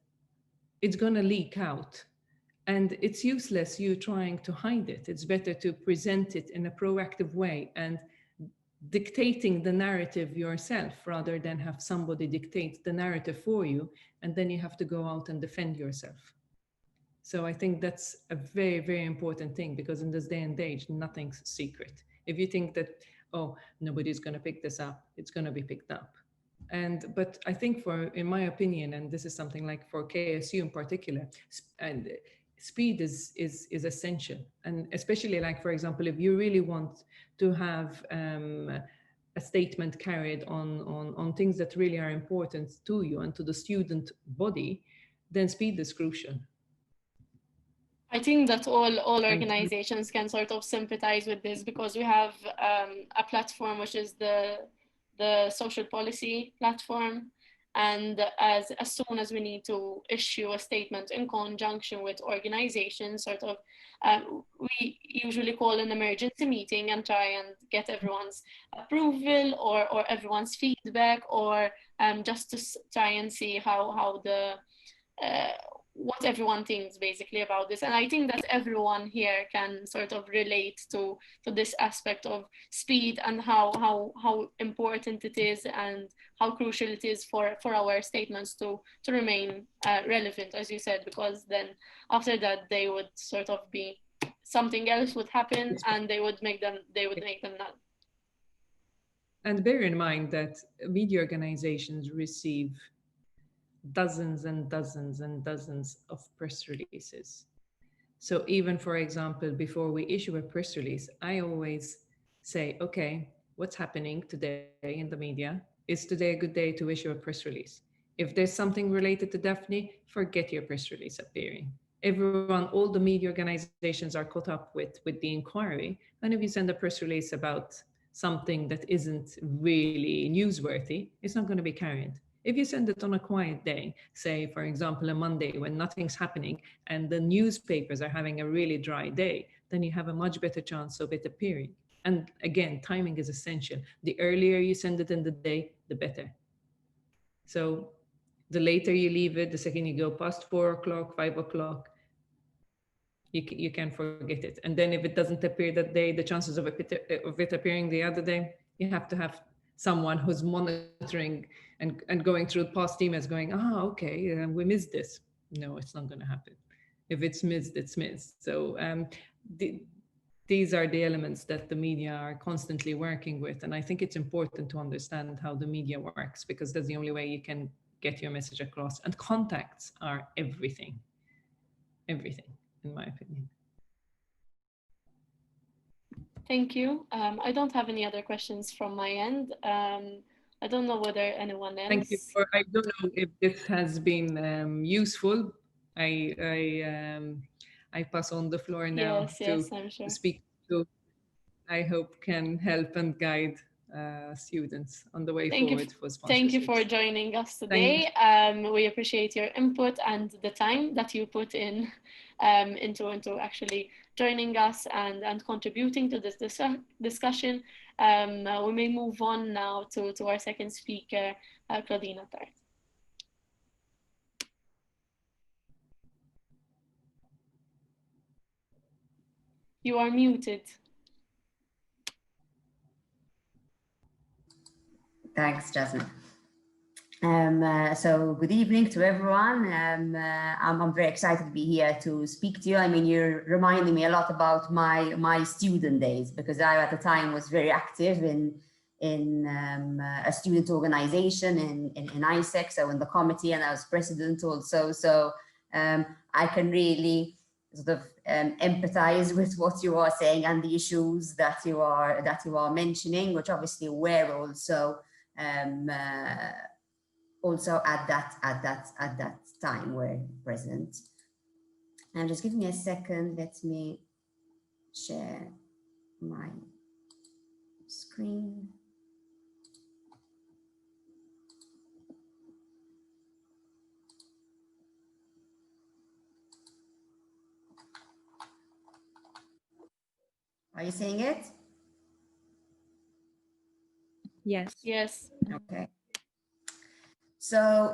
it's going to leak out, and it's useless you trying to hide it. It's better to present it in a proactive way and dictating the narrative yourself, rather than have somebody dictate the narrative for you, and then you have to go out and defend yourself. So I think that's a very, very important thing, because in this day and age, nothing's secret. If you think that, oh, nobody's going to pick this up, it's going to be picked up. But I think in my opinion, and this is something like for KSU in particular, and speed is essential. And especially like, for example, if you really want to have a statement carried on things that really are important to you and to the student body, then speed is crucial. I think that all organizations can sort of sympathize with this, because we have a platform which is the social policy platform, and as soon as we need to issue a statement in conjunction with organizations, sort of we usually call an emergency meeting and try and get everyone's approval or everyone's feedback, or just to try and see how the what everyone thinks basically about this. And I think that everyone here can sort of relate to this aspect of speed and how important it is and how crucial it is for our statements to remain relevant, as you said, because then after that they would sort of be, something else would happen and they would make them null. And bear in mind that media organizations receive dozens and dozens and dozens of press releases. So even, for example, before we issue a press release, I always say, okay, what's happening today in the media? Is today a good day to issue a press release? If there's something related to Daphne, forget your press release appearing. Everyone, all the media organizations are caught up with the inquiry. And if you send a press release about something that isn't really newsworthy, it's not going to be carried. If you send it on a quiet day, say, for example, a Monday when nothing's happening and the newspapers are having a really dry day, then you have a much better chance of it appearing. And again, timing is essential. The earlier you send it in the day, the better. So the later you leave it, the second you go past 4 o'clock, 5 o'clock, you can forget it. And then if it doesn't appear that day, the chances of it appearing the other day, you have to have someone who's monitoring and going through past emails going, okay, we missed this. No, it's not going to happen. If it's missed, it's missed. So these are the elements that the media are constantly working with. And I think it's important to understand how the media works, because that's the only way you can get your message across. And contacts are everything, in my opinion. Thank you. I don't have any other questions from my end. I don't know whether anyone else. Thank you. I don't know if this has been useful. I pass on the floor now yes, I'm sure. speak to, I hope can help and guide students on the way forward for sponsorships. Thank you for joining us today. We appreciate your input and the time that you put in into actually joining us and contributing to this discussion. We may move on now to our second speaker, Claudine Attart. You are muted. Thanks, Jasmine. So good evening to everyone. I'm very excited to be here to speak to you. I mean, you're reminding me a lot about my student days, because I at the time was very active in a student organization in ISEC, so in the committee, and I was president also. So I can really sort of empathize with what you are saying and the issues that you are mentioning, which obviously were also at that time were present. And just give me a second, let me share my screen. Are you seeing it? Yes. Okay. So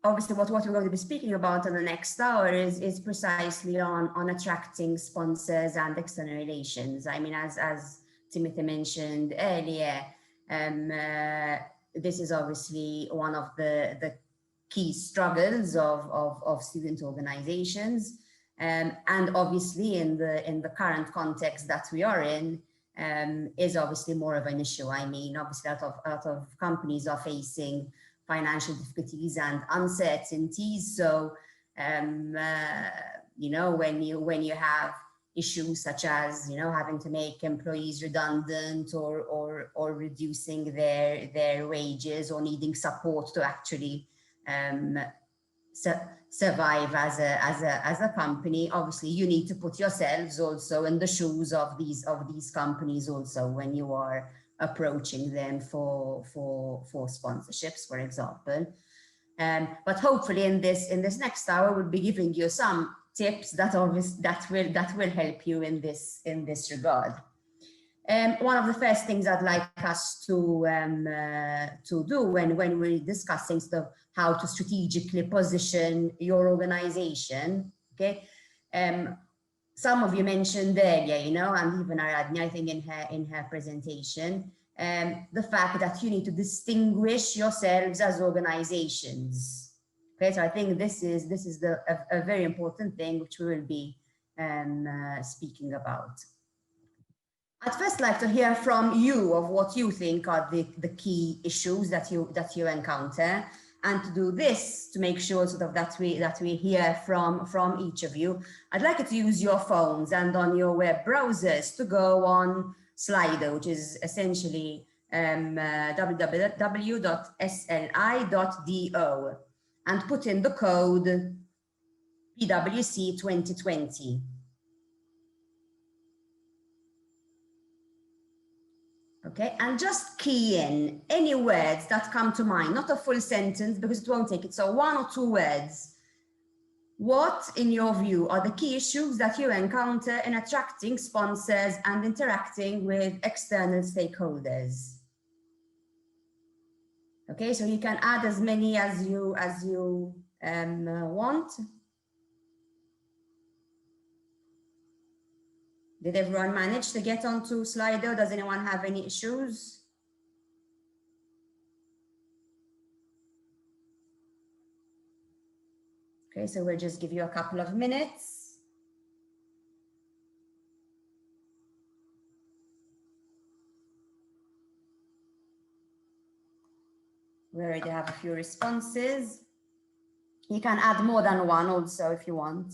obviously what we're going to be speaking about in the next hour is precisely on attracting sponsors and external relations. I mean, as Timothy mentioned earlier, this is obviously one of the key struggles of student organizations. And obviously in the current context that we are in, is obviously more of an issue. I mean, obviously a lot of companies are facing financial difficulties and uncertainties. So, you know, when you have issues such as, you know, having to make employees redundant or reducing their wages or needing support to actually survive as a company. Obviously, you need to put yourselves also in the shoes of these companies also when you are approaching them for sponsorships, for example. But hopefully in this next hour, we'll be giving you some tips that will help you in this regard. One of the first things I'd like us to do when we're discussing stuff, how to strategically position your organization, okay? Some of you mentioned earlier, you know, and even Aradhna, I think in her presentation, the fact that you need to distinguish yourselves as organizations. Okay, so I think this is a very important thing which we will be speaking about. I'd first like to hear from you of what you think are the key issues that you encounter, and to do this, to make sure sort of that we hear from each of you, I'd like you to use your phones and on your web browsers to go on Slido, which is essentially www.sli.do, and put in the code PWC 2020. Okay, and just key in any words that come to mind, not a full sentence because it won't take it. So 1 or 2 words. What, in your view, are the key issues that you encounter in attracting sponsors and interacting with external stakeholders? Okay, so you can add as many as you want. Did everyone manage to get onto Slido? Does anyone have any issues? Okay, so we'll just give you a couple of minutes. We already have a few responses. You can add more than one also if you want.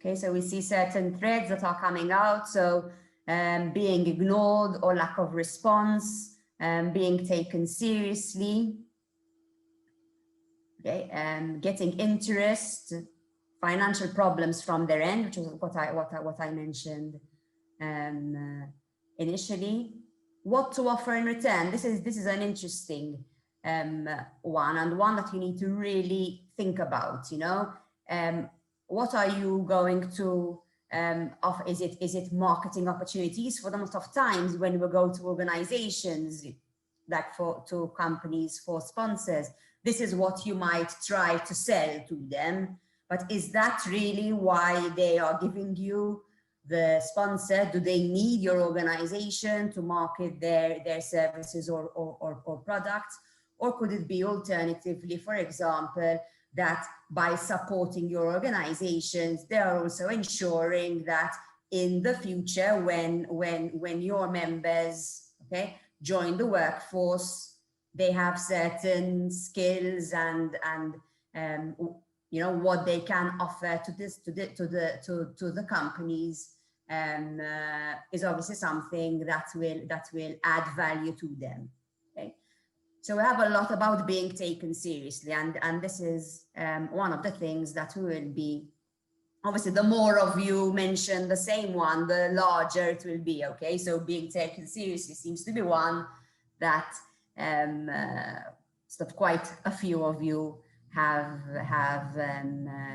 Okay, so we see certain threads that are coming out. So being ignored or lack of response, being taken seriously, okay, getting interest, financial problems from their end, which is what I mentioned initially. What to offer in return? This is an interesting one, and one that you need to really think about. You know. What are you going to offer? Is it marketing opportunities? For the most of times when we go to organizations, like to companies for sponsors, this is what you might try to sell to them. But is that really why they are giving you the sponsor? Do they need your organization to market their services or products? Or could it be alternatively, for example, that by supporting your organizations, they are also ensuring that in the future, when your members, okay, join the workforce, they have certain skills and you know what they can offer to the companies, is obviously something that will add value to them. Okay. So we have a lot about being taken seriously, and this is one of the things that we will be, obviously the more of you mention the same one, the larger it will be, okay? So being taken seriously seems to be one that sort of quite a few of you have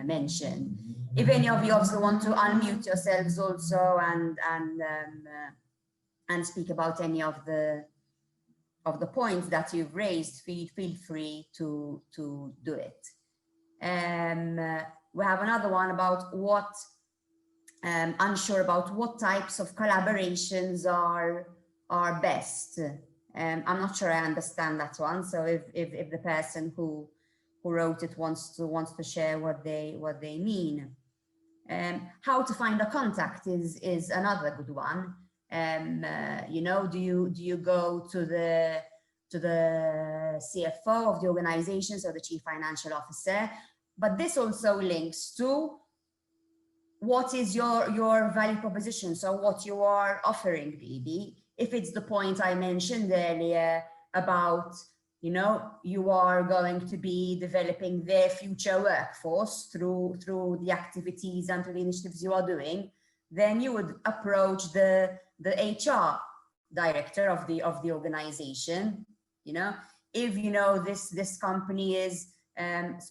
mentioned. If any of you also want to unmute yourselves also and speak about any of the points that you've raised, feel free to do it. We have another one about what, unsure about what types of collaborations are best. I'm not sure I understand that one. So if the person who wrote it wants to share what they mean. How to find a contact is another good one. You know, do you go to the CFO of the organization, so the Chief Financial Officer. But this also links to what is your value proposition, so what you are offering, really. If it's the point I mentioned earlier about, you know, you are going to be developing their future workforce through the activities and through the initiatives you are doing, then you would approach the HR director of the organization. You know, if you know this company is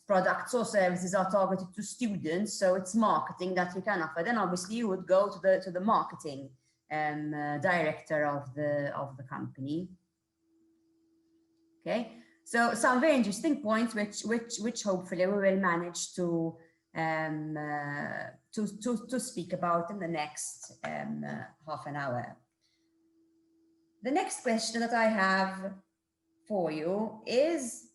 products or services are targeted to students, so it's marketing that you can offer, then obviously you would go to the marketing director of the company. Okay, so some very interesting points which hopefully we will manage to speak about in the next half an hour. The next question that I have for you is,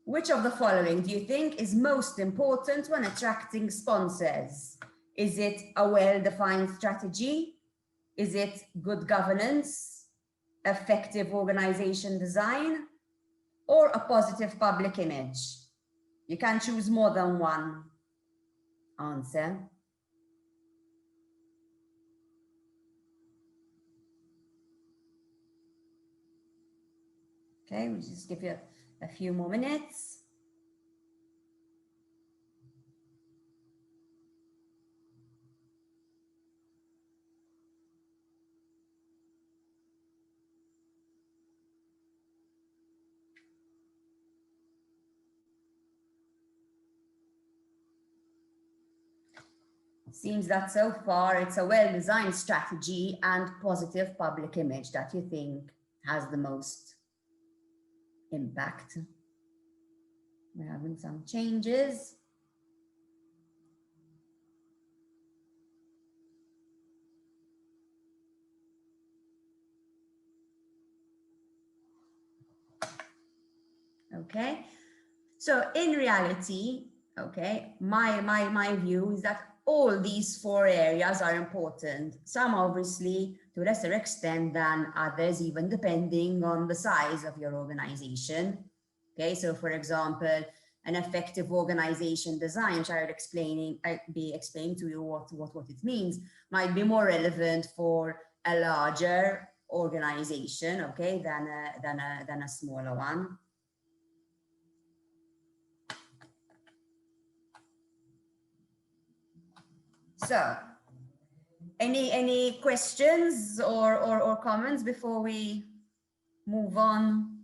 which of the following do you think is most important when attracting sponsors? Is it a well-defined strategy? Is it good governance, effective organization design, or a positive public image? You can choose more than one answer. Okay, we'll just give you a few more minutes. Seems that so far it's a well-designed strategy and positive public image that you think has the most impact. We're having some changes. Okay, so in reality, okay, my view is that all these four areas are important. Some obviously to a lesser extent than others, even depending on the size of your organization. Okay, so for example, an effective organization design, which I'll be explaining to you what it means, might be more relevant for a larger organization, okay, than a smaller one. So, any questions or comments before we move on?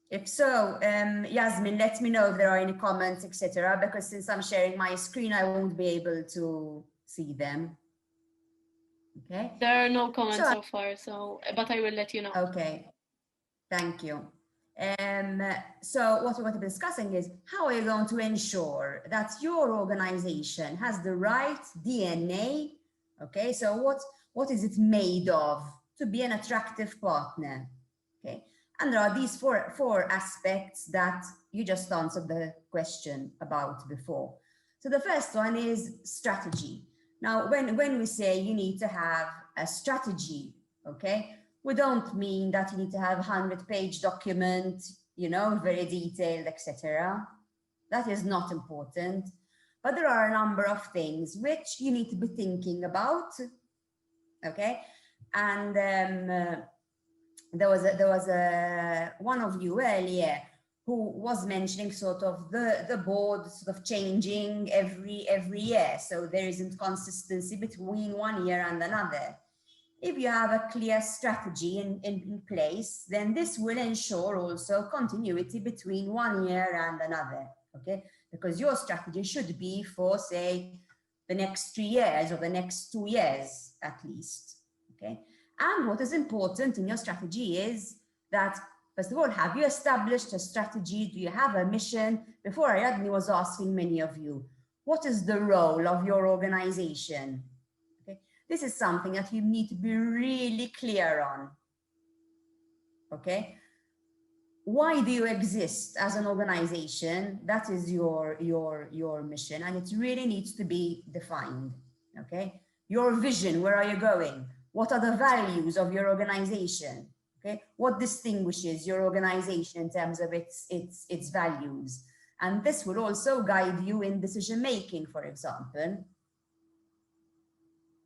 If so, Yasmin, let me know if there are any comments, etc. Because since I'm sharing my screen, I won't be able to see them. Okay. There are no comments so far, but I will let you know. Okay. Thank you. So what we're going to be discussing is how are you going to ensure that your organization has the right DNA? Okay, so what is it made of to be an attractive partner? Okay, and there are these four aspects that you just answered the question about before. So the first one is strategy. Now, when we say you need to have a strategy, okay, we don't mean that you need to have a 100-page document, you know, very detailed, etc. That is not important. But there are a number of things which you need to be thinking about, okay? And there was one of you earlier who was mentioning sort of the board sort of changing every year, so there isn't consistency between one year and another. If you have a clear strategy in place, then this will ensure also continuity between one year and another, okay? Because your strategy should be for, say, the next 3 years or the next 2 years at least, okay? And what is important in your strategy is that, first of all, have you established a strategy? Do you have a mission? Before Ariadne was asking many of you, what is the role of your organization? This is something that you need to be really clear on, okay? Why do you exist as an organization? That is your mission, and it really needs to be defined, okay? Your vision, where are you going? what are the values of your organization? Okay, what distinguishes your organization in terms of its values? And this will also guide you in decision making, for example.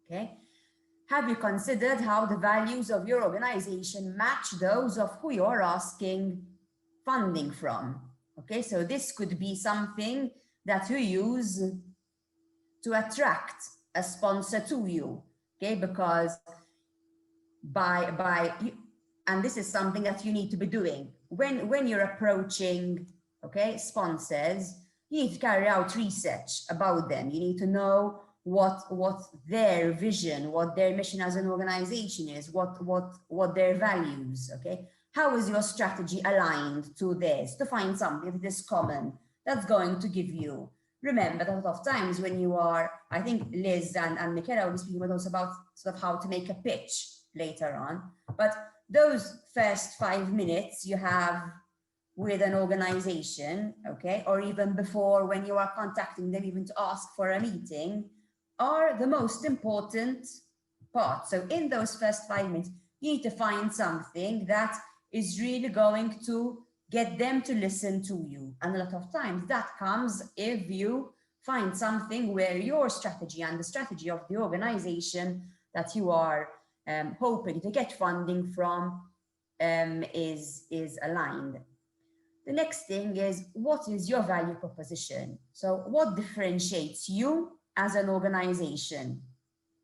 Okay, have you considered how the values of your organization match those of who you're asking funding from? Okay, so this could be something that you use to attract a sponsor to you. Okay, because and this is something that you need to be doing when you're approaching, okay, sponsors. You need to carry out research about them. You need to know what their vision, what their mission as an organization is, what their values. Okay, how is your strategy aligned to theirs, to find something that is common that's going to give you. Remember that a lot of times when you are, I think Liz and Michaela will be speaking with us about sort of how to make a pitch later on, but those first 5 minutes you have with an organization, okay, or even before when you are contacting them even to ask for a meeting, are the most important part. So in those first 5 minutes, you need to find something that is really going to get them to listen to you. And a lot of times that comes if you find something where your strategy and the strategy of the organization that you are hoping to get funding from is aligned. The next thing is, what is your value proposition? So what differentiates you as an organization,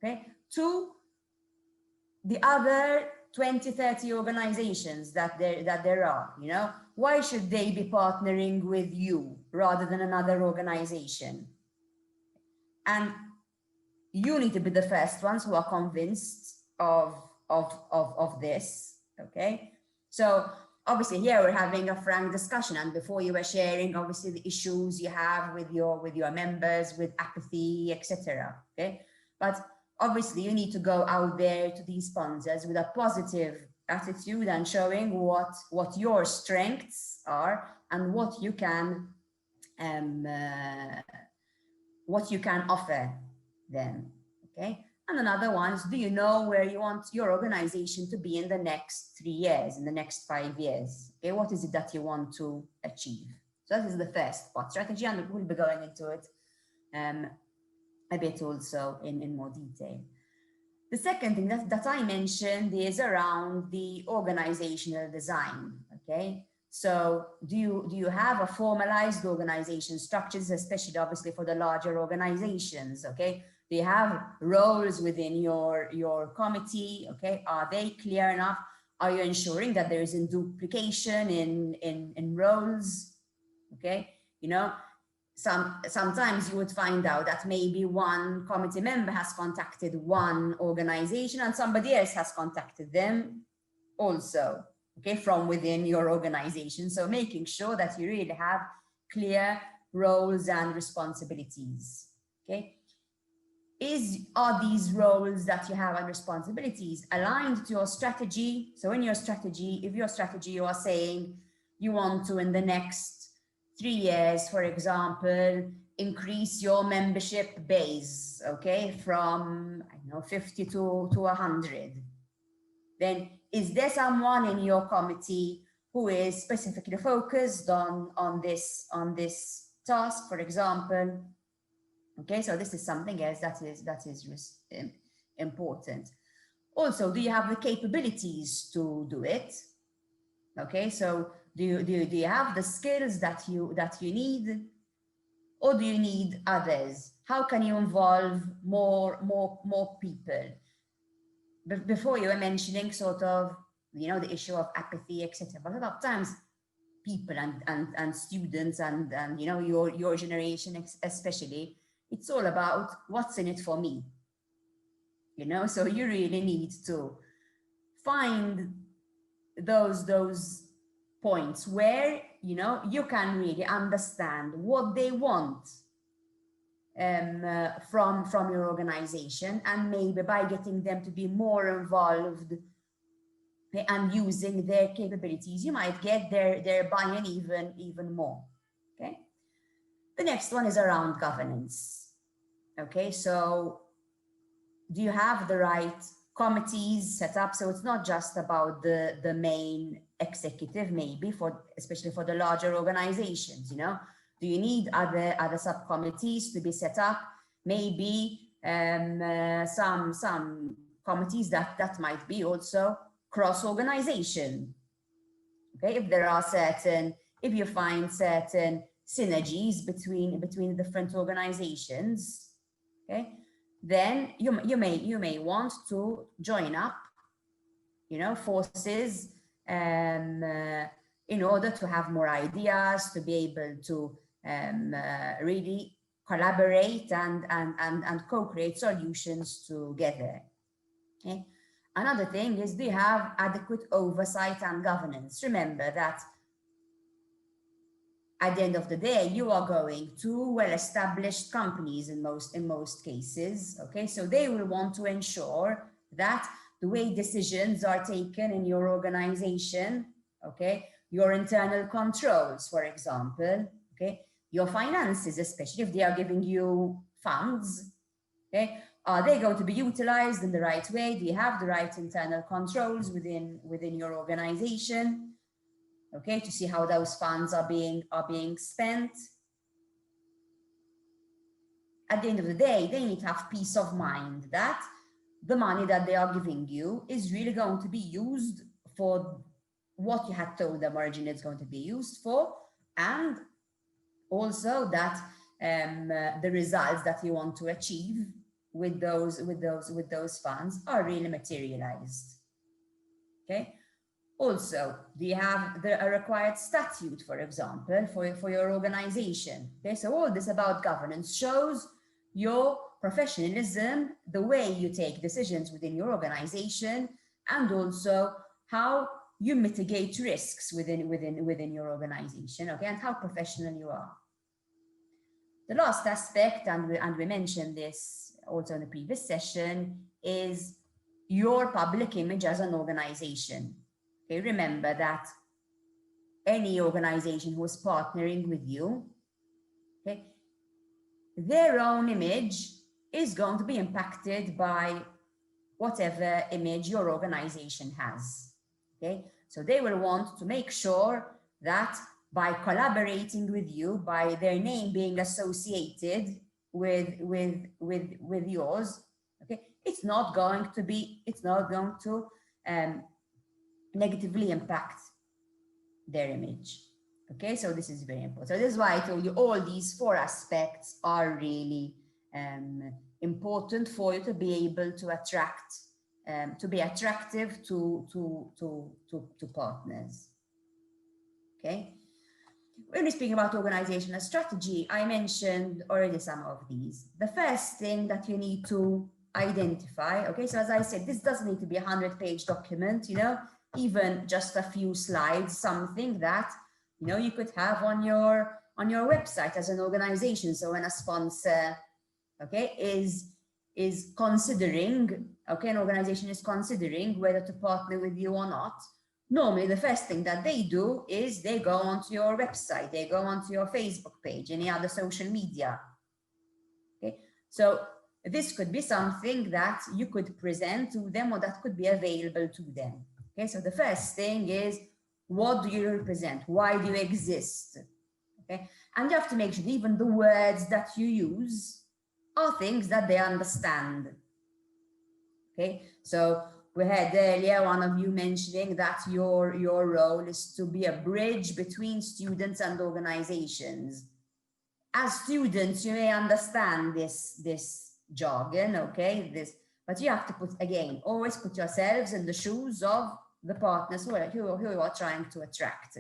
okay, to the other 20, 30 organizations that there are, you know? Why should they be partnering with you rather than another organization? And you need to be the first ones who are convinced of this, okay? So obviously here we're having a frank discussion, and before you were sharing obviously the issues you have with your members, with apathy, etc. Okay, but obviously you need to go out there to these sponsors with a positive attitude and showing what your strengths are and what you can offer them. Okay, and another one is, do you know where you want your organization to be in the next 3 years, in the next 5 years? Okay, what is it that you want to achieve? So that is the first part, strategy, and we'll be going into it a bit also in more detail. The second thing that I mentioned is around the organizational design. Okay, so do you have a formalized organization structures, especially obviously for the larger organizations? Okay, do you have roles within your committee? Okay, are they clear enough? Are you ensuring that there isn't duplication in roles? Okay, you know, sometimes you would find out that maybe one committee member has contacted one organization and somebody else has contacted them also, okay, from within your organization. So making sure that you really have clear roles and responsibilities. Okay, are these roles that you have and responsibilities aligned to your strategy? So in your strategy, if your strategy, you are saying you want to, in the next 3 years, for example, increase your membership base, okay, from, I don't know, 50 to 100, then is there someone in your committee who is specifically focused on this task, for example? Okay, so this is something else that is important. Also, do you have the capabilities to do it? Okay, so do you have the skills that you need, or do you need others? How can you involve more people? Before you were mentioning sort of, you know, the issue of apathy, etc. But a lot of times people and students and you know, your generation especially, it's all about what's in it for me, you know. So you really need to find those points where, you know, you can really understand what they want from your organization, and maybe by getting them to be more involved and using their capabilities, you might get their buy-in even more. Okay, the next one is around governance. Okay, so do you have the right committees set up. So it's not just about the main executive, maybe especially for the larger organizations, you know. Do you need other subcommittees to be set up? Maybe some committees that might be also cross-organization. Okay, if you find certain synergies between different organizations, okay, then you may want to join up, you know, forces in order to have more ideas, to be able to really collaborate and co-create solutions together. Okay. Another thing is, do you have adequate oversight and governance? Remember that at the end of the day, you are going to well-established companies in most cases. Okay, so they will want to ensure that the way decisions are taken in your organization, okay, your internal controls, for example, okay, your finances, especially if they are giving you funds, okay, are they going to be utilized in the right way? Do you have the right internal controls within your organization? Okay, to see how those funds are being spent. At the end of the day, they need to have peace of mind that the money that they are giving you is really going to be used for what you had told them originally it's going to be used for, and also that the results that you want to achieve with those funds are really materialized. Okay. Also, do you have a required statute, for example, for your organization? Okay, so all this about governance shows your professionalism, the way you take decisions within your organization, and also how you mitigate risks within your organization, okay, and how professional you are. The last aspect, and we mentioned this also in the previous session, is your public image as an organization. Okay, remember that any organization who is partnering with you, okay, their own image is going to be impacted by whatever image your organization has. Okay, so they will want to make sure that by collaborating with you, by their name being associated with yours, okay, it's not going to negatively impact their image. Okay, so this is very important. So this is why I told you all these 4 aspects are really important for you to be able to attract, to be attractive to partners. Okay, when we speak about organizational strategy, I mentioned already some of these. The first thing that you need to identify, okay, so as I said, this doesn't need to be a 100-page document, you know, even just a few slides, something that, you know, you could have on your website as an organization. So when a sponsor, okay, is considering, okay, an organization is considering whether to partner with you or not, normally the first thing that they do is they go onto your website, they go onto your Facebook page, any other social media. Okay, so this could be something that you could present to them, or that could be available to them. Okay, so the first thing is, what do you represent? Why do you exist? Okay, and you have to make sure even the words that you use are things that they understand. Okay, so we had earlier one of you mentioning that your role is to be a bridge between students and organizations. As students, you may understand this jargon, okay, but you have to always put yourselves in the shoes of the partners who you are trying to attract.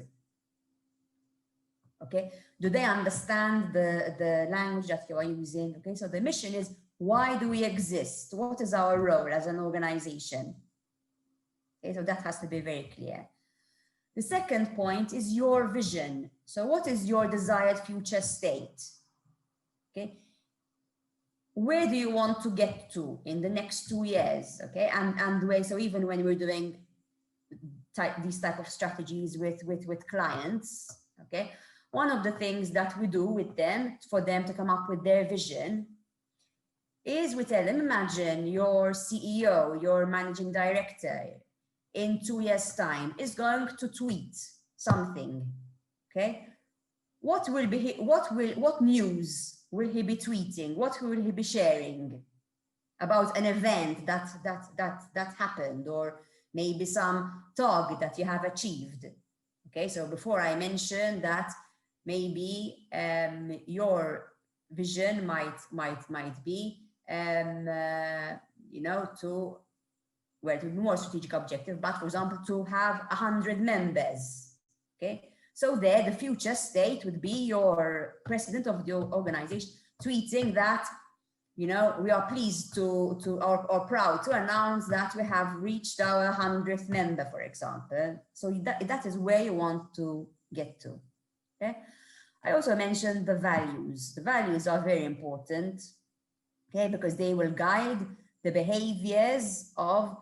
Okay, do they understand the language that you are using? Okay, so the mission is, why do we exist? What is our role as an organization? Okay, so that has to be very clear. The second point is your vision. So what is your desired future state? Okay, where do you want to get to in the next 2 years? Okay, so even when we're doing these type of strategies with clients, okay, one of the things that we do with them, for them to come up with their vision, is we tell them, imagine your CEO, your managing director, in 2 years' time is going to tweet something. Okay, what news will he be tweeting? What will he be sharing about an event that happened, or maybe some target that you have achieved? Okay, so before I mentioned that maybe your vision might be you know, to be more strategic objective, but for example, to have 100 members. Okay, so there the future state would be your president of the organization tweeting that, you know, we are pleased or proud to announce that we have reached our 100th member, for example. So that is where you want to get to. Okay, I also mentioned the values. The values are very important, okay, because they will guide the behaviors of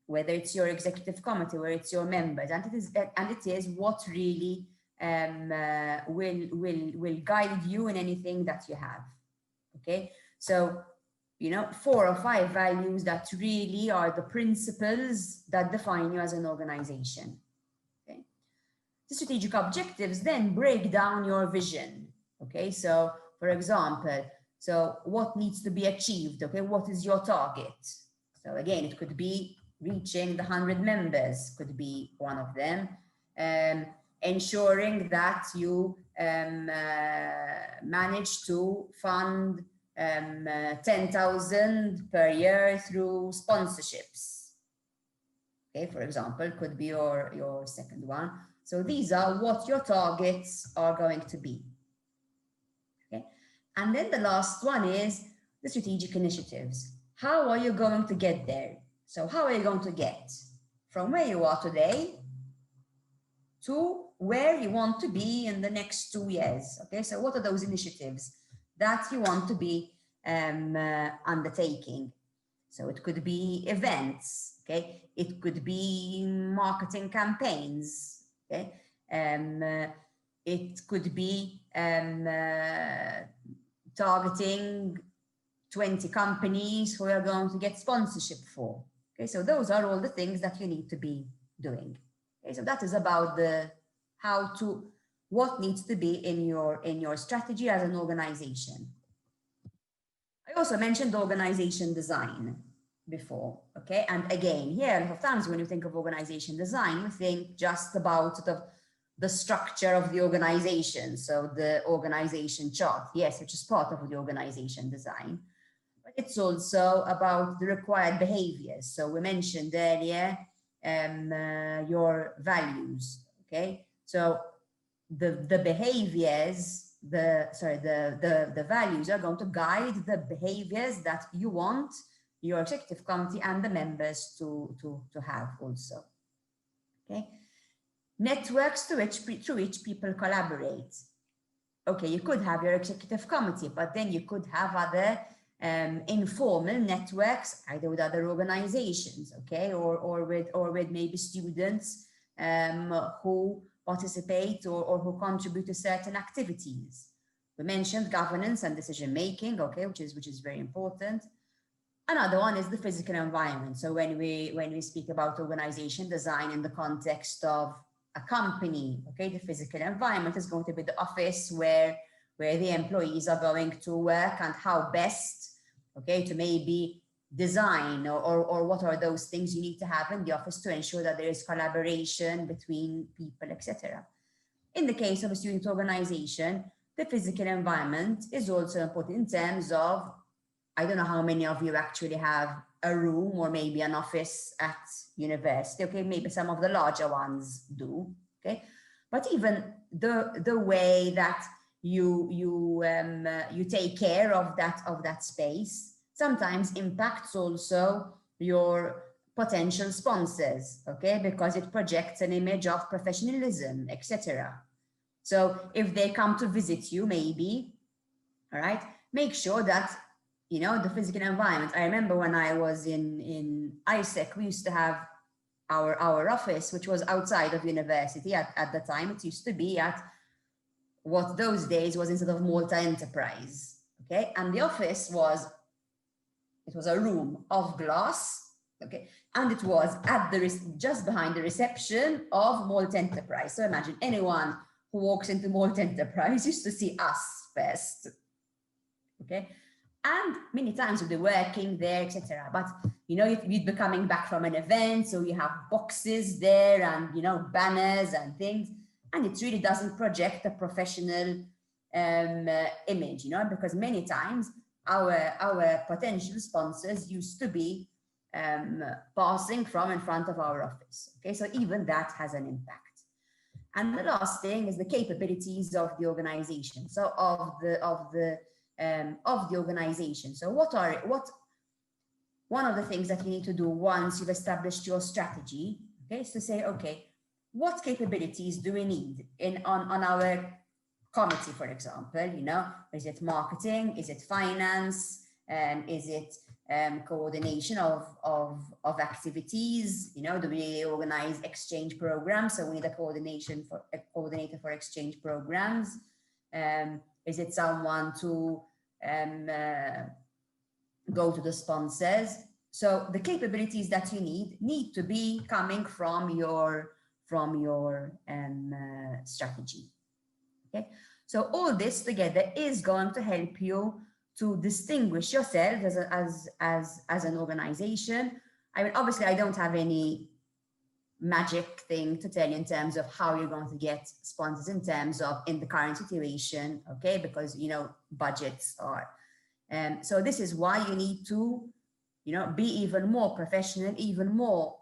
whether it's your executive committee, whether it's your members, and it is what really will guide you in anything that you have. Okay, so, you know, 4 or 5 values that really are the principles that define you as an organization. Okay, the strategic objectives then break down your vision. Okay, so for example, so what needs to be achieved? Okay, what is your target? So again, it could be reaching the 100 members, could be one of them. Ensuring that you manage to fund 10,000 per year through sponsorships. Okay, for example, could be your second one. So these are what your targets are going to be. Okay, and then the last one is the strategic initiatives. How are you going to get there? So how are you going to get from where you are today to where you want to be in the next 2 years? Okay, so what are those initiatives that you want to be undertaking? So it could be events, okay? It could be marketing campaigns, okay? It could be targeting 20 companies who are going to get sponsorship for. Okay, so those are all the things that you need to be doing. Okay, so that is about what needs to be in your strategy as an organization. I also mentioned organization design before. Okay, and again, here a lot of times when you think of organization design, you think just about sort of the structure of the organization, so the organization chart, yes, which is part of the organization design. It's also about the required behaviors. So we mentioned earlier your values. Okay, so the behaviors, the values are going to guide the behaviors that you want your executive committee and the members to have also. Okay, networks through which people collaborate. Okay, you could have your executive committee, but then you could have other informal networks, either with other organizations, okay, or with maybe students who participate or who contribute to certain activities. We mentioned governance and decision making, okay, which is very important. Another one is the physical environment. So when we speak about organization design in the context of a company, okay, the physical environment is going to be the office where the employees are going to work, and how best, okay, to maybe design or what are those things you need to have in the office to ensure that there is collaboration between people, etc. In the case of a student organization, the physical environment is also important in terms of, I don't know how many of you actually have a room or maybe an office at university, okay, maybe some of the larger ones do, okay, but even the way that you take care of that space sometimes impacts also your potential sponsors, okay, because it projects an image of professionalism, etc. So if they come to visit you, maybe, all right, make sure that, you know, the physical environment. I remember when I was in ISEC, we used to have our office, which was outside of university at the time. It used to be at what those days was instead of Malta Enterprise, okay? And the office was it was a room of glass, okay, and it was at the just behind the reception of Malt Enterprise. So imagine anyone who walks into Malt Enterprise used to see us first, okay, and many times we'd be working there, etc. But you know, you'd be coming back from an event, so you have boxes there and, you know, banners and things, and it really doesn't project a professional image, you know, because many times our potential sponsors used to be passing from in front of our office. Okay, so even that has an impact. And the last thing is the capabilities of the organization. So of the organization. So one of the things that you need to do once you've established your strategy, okay, is to say, okay, what capabilities do we need on our committee, for example? You know, is it marketing? Is it finance? Is it coordination of activities? You know, do we organize exchange programs? So we need a coordinator for exchange programs. Is it someone to go to the sponsors? So the capabilities that you need to be coming from your strategy. Okay, so all this together is going to help you to distinguish yourself as an organization. I mean, obviously, I don't have any magic thing to tell you in terms of how you're going to get sponsors in terms of in the current situation, okay, because, you know, budgets are. So this is why you need to, you know, be even more professional, even more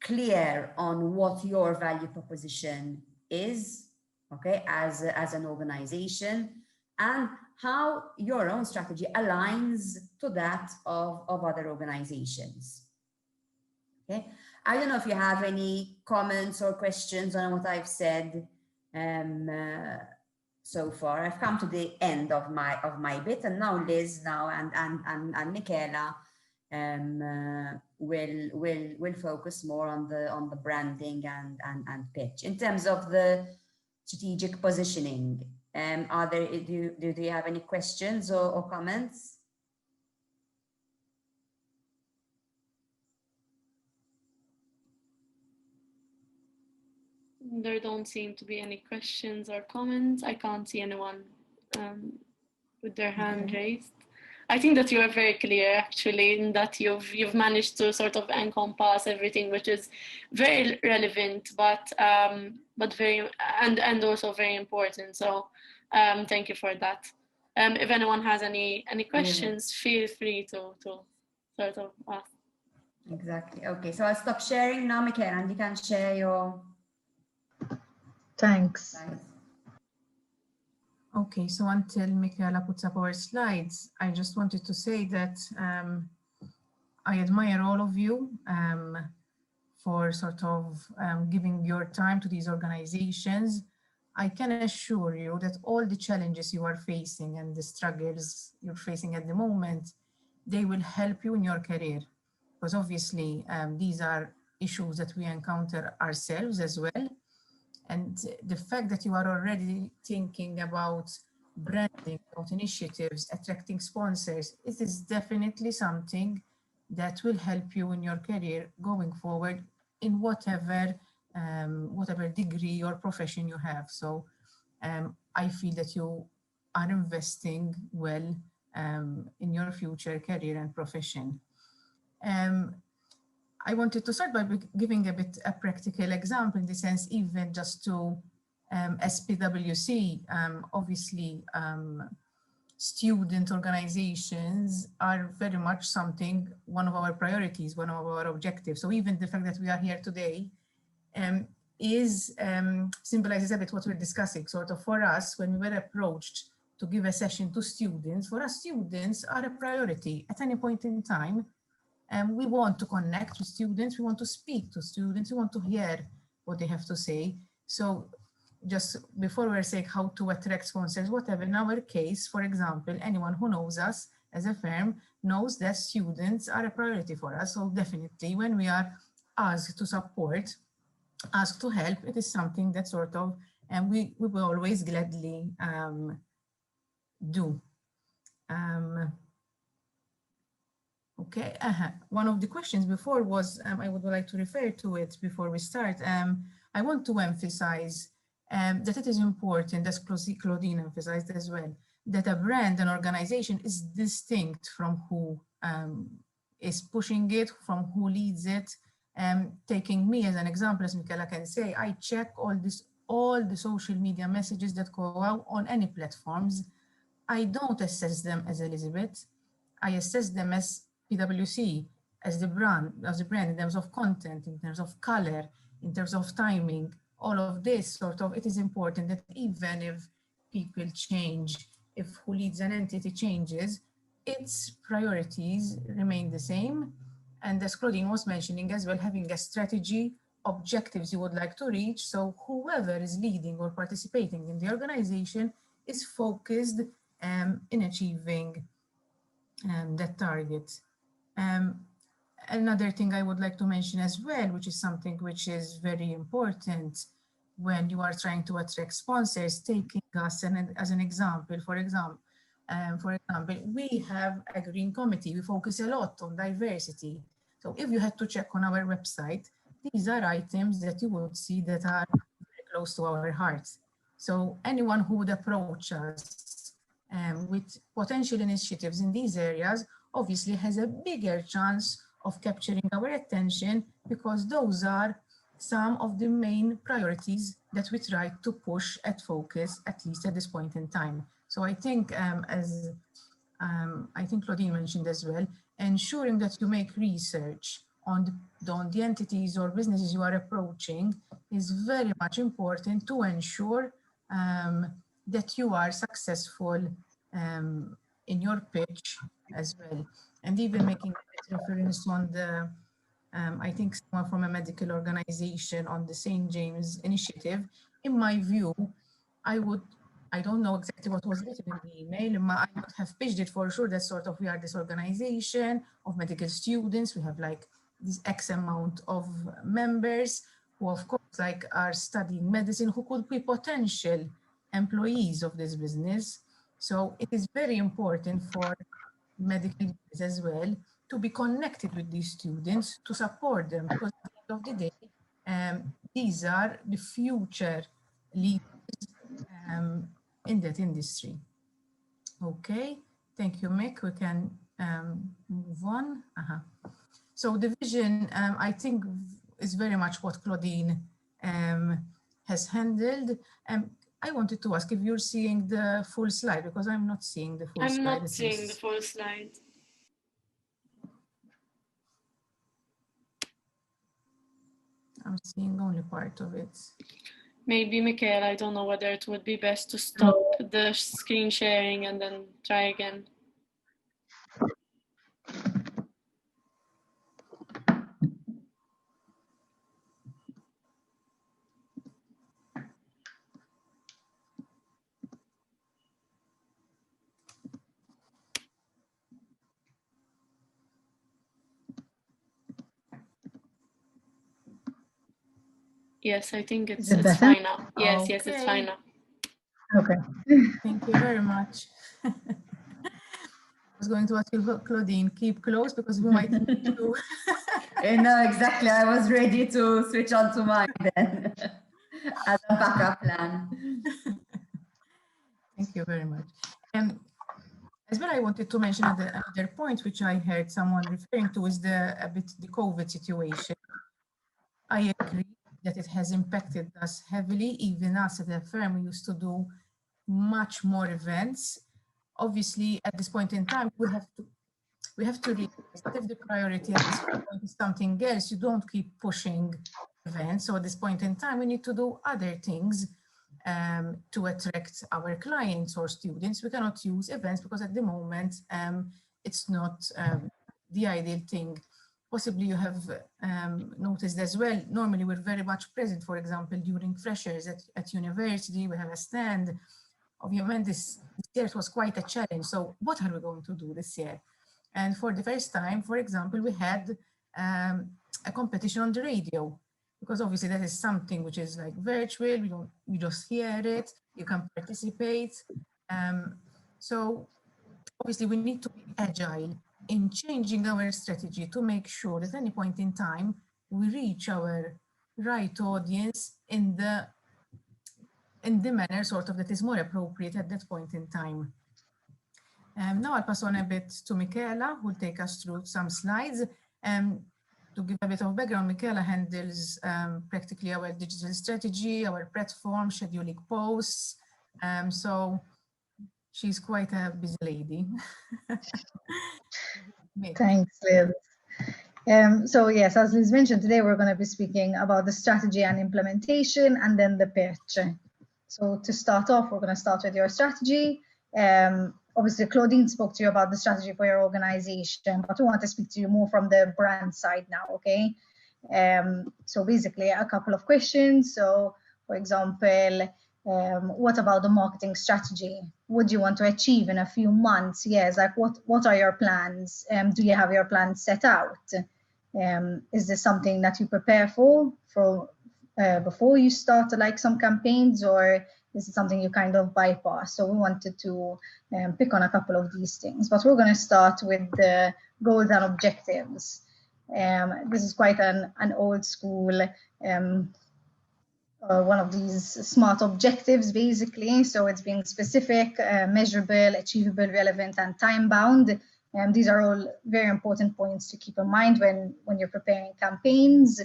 clear on what your value proposition is, okay, as an organization, and how your own strategy aligns to that of other organizations. Okay, I don't know if you have any comments or questions on what I've said so far. I've come to the end of my bit, and now Liz and Michaela will focus more on the branding and pitch. In terms of the strategic positioning, do you have any questions or comments? There don't seem to be any questions or comments. I can't see anyone with their hand raised. I think that you are very clear, actually, in that you've managed to sort of encompass everything, which is very relevant, but very and also very important. So thank you for that. If anyone has any questions, feel free to sort of ask. Exactly. Okay, so I'll stop sharing now, Michaela, and you can share your. Thanks. Okay, so until Michaela puts up our slides, I just wanted to say that I admire all of you for sort of giving your time to these organizations. I can assure you that all the challenges you are facing and the struggles you're facing at the moment, they will help you in your career. Because obviously these are issues that we encounter ourselves as well. And the fact that you are already thinking about branding, about initiatives, attracting sponsors, it is definitely something that will help you in your career going forward in whatever degree or profession you have. So I feel that you are investing well in your future career and profession. I wanted to start by giving a practical example, in the sense, even just to SPWC, obviously student organizations are very much one of our priorities, one of our objectives. So even the fact that we are here today symbolizes a bit what we're discussing. Sort of for us, when we were approached to give a session to students, for us, students are a priority at any point in time. We want to connect with students, we want to speak to students, we want to hear what they have to say. So just before we're saying how to attract sponsors, whatever, in our case, for example, anyone who knows us as a firm knows that students are a priority for us. So definitely when we are asked to support, asked to help, it is something that sort of, and we will always gladly do. Okay, one of the questions before was, I would like to refer to it before we start. I want to emphasize that it is important, as Claudine emphasized as well, that a brand and organization is distinct from who is pushing it, from who leads it. Taking me as an example, as Michaela can say, I check all the social media messages that go out on any platforms. I don't assess them as Elizabeth. I assess them as PwC, as the brand in terms of content, in terms of color, in terms of timing, all of this sort of, it is important that even if people change, if who leads an entity changes, its priorities remain the same. And as Claudine was mentioning as well, having a strategy, objectives you would like to reach. So whoever is leading or participating in the organization is focused in achieving that target. Another thing I would like to mention as well, which is something which is very important when you are trying to attract sponsors, taking us as an example, for example, we have a green committee. We focus a lot on diversity. So if you had to check on our website, these are items that you would see that are very close to our hearts. So anyone who would approach us with potential initiatives in these areas obviously has a bigger chance of capturing our attention, because those are some of the main priorities that we try to push at Focus, at least at this point in time. So I think, as I think Claudine mentioned as well, ensuring that you make research on the entities or businesses you are approaching is very much important to ensure that you are successful in your pitch as well. And even making reference on the, I think someone from a medical organization on the St. James initiative, in my view, I don't know exactly what was written in the email. I would have pitched it for sure that sort of, we are this organization of medical students. We have like this X amount of members who of course like are studying medicine, who could be potential employees of this business. So it is very important for medical degrees as well to be connected with these students, to support them, because at the end of the day, these are the future leaders in that industry. Okay, thank you, Mick. We can move on. So the vision, I think, is very much what Claudine has handled. I wanted to ask if you're seeing the full slide, because I'm not seeing the full slide. I'm not seeing the full slide. I'm seeing only part of it. Maybe, Michaela, I don't know whether it would be best to stop the screen sharing and then try again. Yes, I think it's fine now. Yes, okay. Yes, it's fine now. Okay. Thank you very much. I was going to ask you, Claudine, keep close because we might need to. No, exactly. I was ready to switch on to mine then as a backup plan. Thank you very much. As well, I wanted to mention another point, which I heard someone referring to, is the COVID situation. I agree that it has impacted us heavily. Even us at the firm, we used to do much more events. Obviously, at this point in time, we have to realize that if the priority at this point is something else, you don't keep pushing events. So at this point in time, we need to do other things to attract our clients or students. We cannot use events because at the moment, it's not the ideal thing. Possibly you have noticed as well, normally we're very much present, for example, during freshers at university, we have a stand. Obviously, this year it was quite a challenge. So what are we going to do this year? And for the first time, for example, we had a competition on the radio, because obviously that is something which is like virtual, you just hear it, you can participate. So obviously we need to be agile in changing our strategy to make sure at any point in time we reach our right audience in the manner sort of that is more appropriate at that point in time. Now I'll pass on a bit to Michaela, who will take us through some slides. To give a bit of background, Michaela handles practically our digital strategy, our platform, scheduling posts. So she's quite a busy lady. Thanks, Liz. So yes, as Liz mentioned, today we're going to be speaking about the strategy and implementation and then the pitch. So to start off, we're going to start with your strategy. Obviously, Claudine spoke to you about the strategy for your organization, but we want to speak to you more from the brand side now, okay? So basically, a couple of questions. So, for example, what about the marketing strategy? What do you want to achieve in a few months, years? Like what are your plans? Do you have your plans set out? Is this something that you prepare for before you start like some campaigns, or is it something you kind of bypass? So we wanted to pick on a couple of these things, but we're going to start with the goals and objectives. This is quite an old school one of these SMART objectives, basically. So it's being specific, measurable, achievable, relevant, and time-bound. These are all very important points to keep in mind when you're preparing campaigns,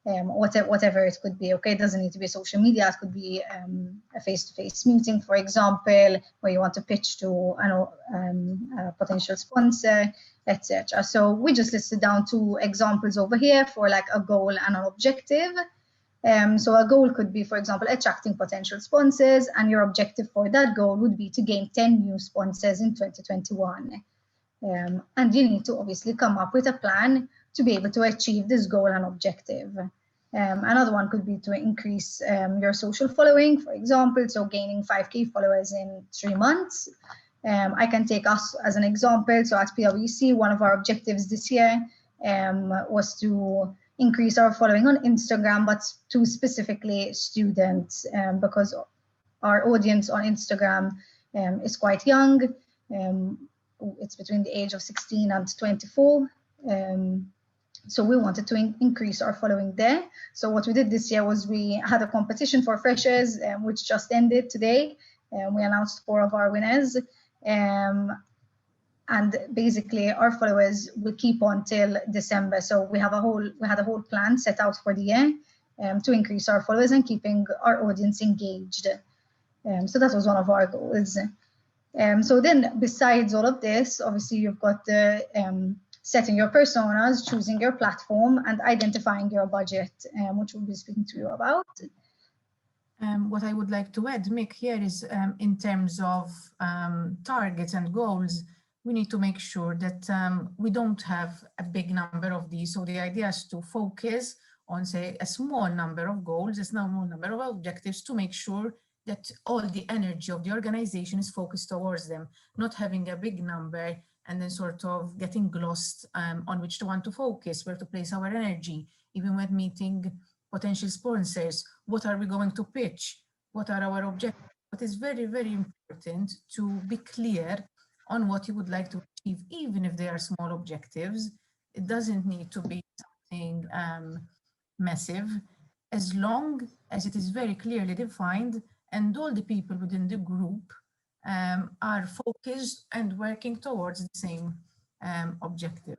whatever it could be. Okay, it doesn't need to be social media. It could be a face-to-face meeting, for example, where you want to pitch to a potential sponsor, etc. So we just listed down 2 examples over here for like a goal and an objective. So a goal could be, for example, attracting potential sponsors, and your objective for that goal would be to gain 10 new sponsors in 2021. And you need to obviously come up with a plan to be able to achieve this goal and objective. Another one could be to increase your social following, for example, so gaining 5K followers in 3 months. I can take us as an example. So at PwC, one of our objectives this year was to increase our following on Instagram, but to specifically students, because our audience on Instagram is quite young. It's between the age of 16 and 24. So we wanted to increase our following there. So what we did this year was we had a competition for freshers, which just ended today. We announced 4 of our winners. And basically our followers will keep on till December. So we had a whole plan set out for the year to increase our followers and keeping our audience engaged. So that was one of our goals. So then besides all of this, obviously you've got the setting your personas, choosing your platform, and identifying your budget, which we'll be speaking to you about. What I would like to add, Mick, here is in terms of targets and goals, we need to make sure that we don't have a big number of these. So the idea is to focus on, say, a small number of goals, a small number of objectives, to make sure that all the energy of the organization is focused towards them, not having a big number and then sort of getting lost on which to want to focus, where to place our energy, even when meeting potential sponsors. What are we going to pitch? What are our objectives? It is very, very important to be clear on what you would like to achieve, even if they are small objectives. It doesn't need to be something massive, as long as it is very clearly defined and all the people within the group are focused and working towards the same objective.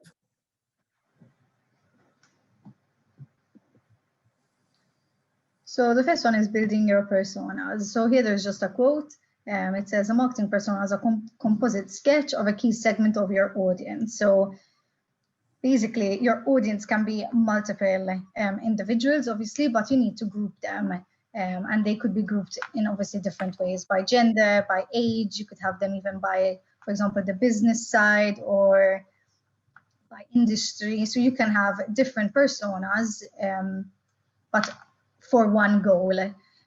So the first one is building your personas. So here there's just a quote. It says a marketing persona is a composite sketch of a key segment of your audience. So basically your audience can be multiple individuals, obviously, but you need to group them. And they could be grouped in obviously different ways, by gender, by age. You could have them even by, for example, the business side or by industry. So you can have different personas, but for one goal.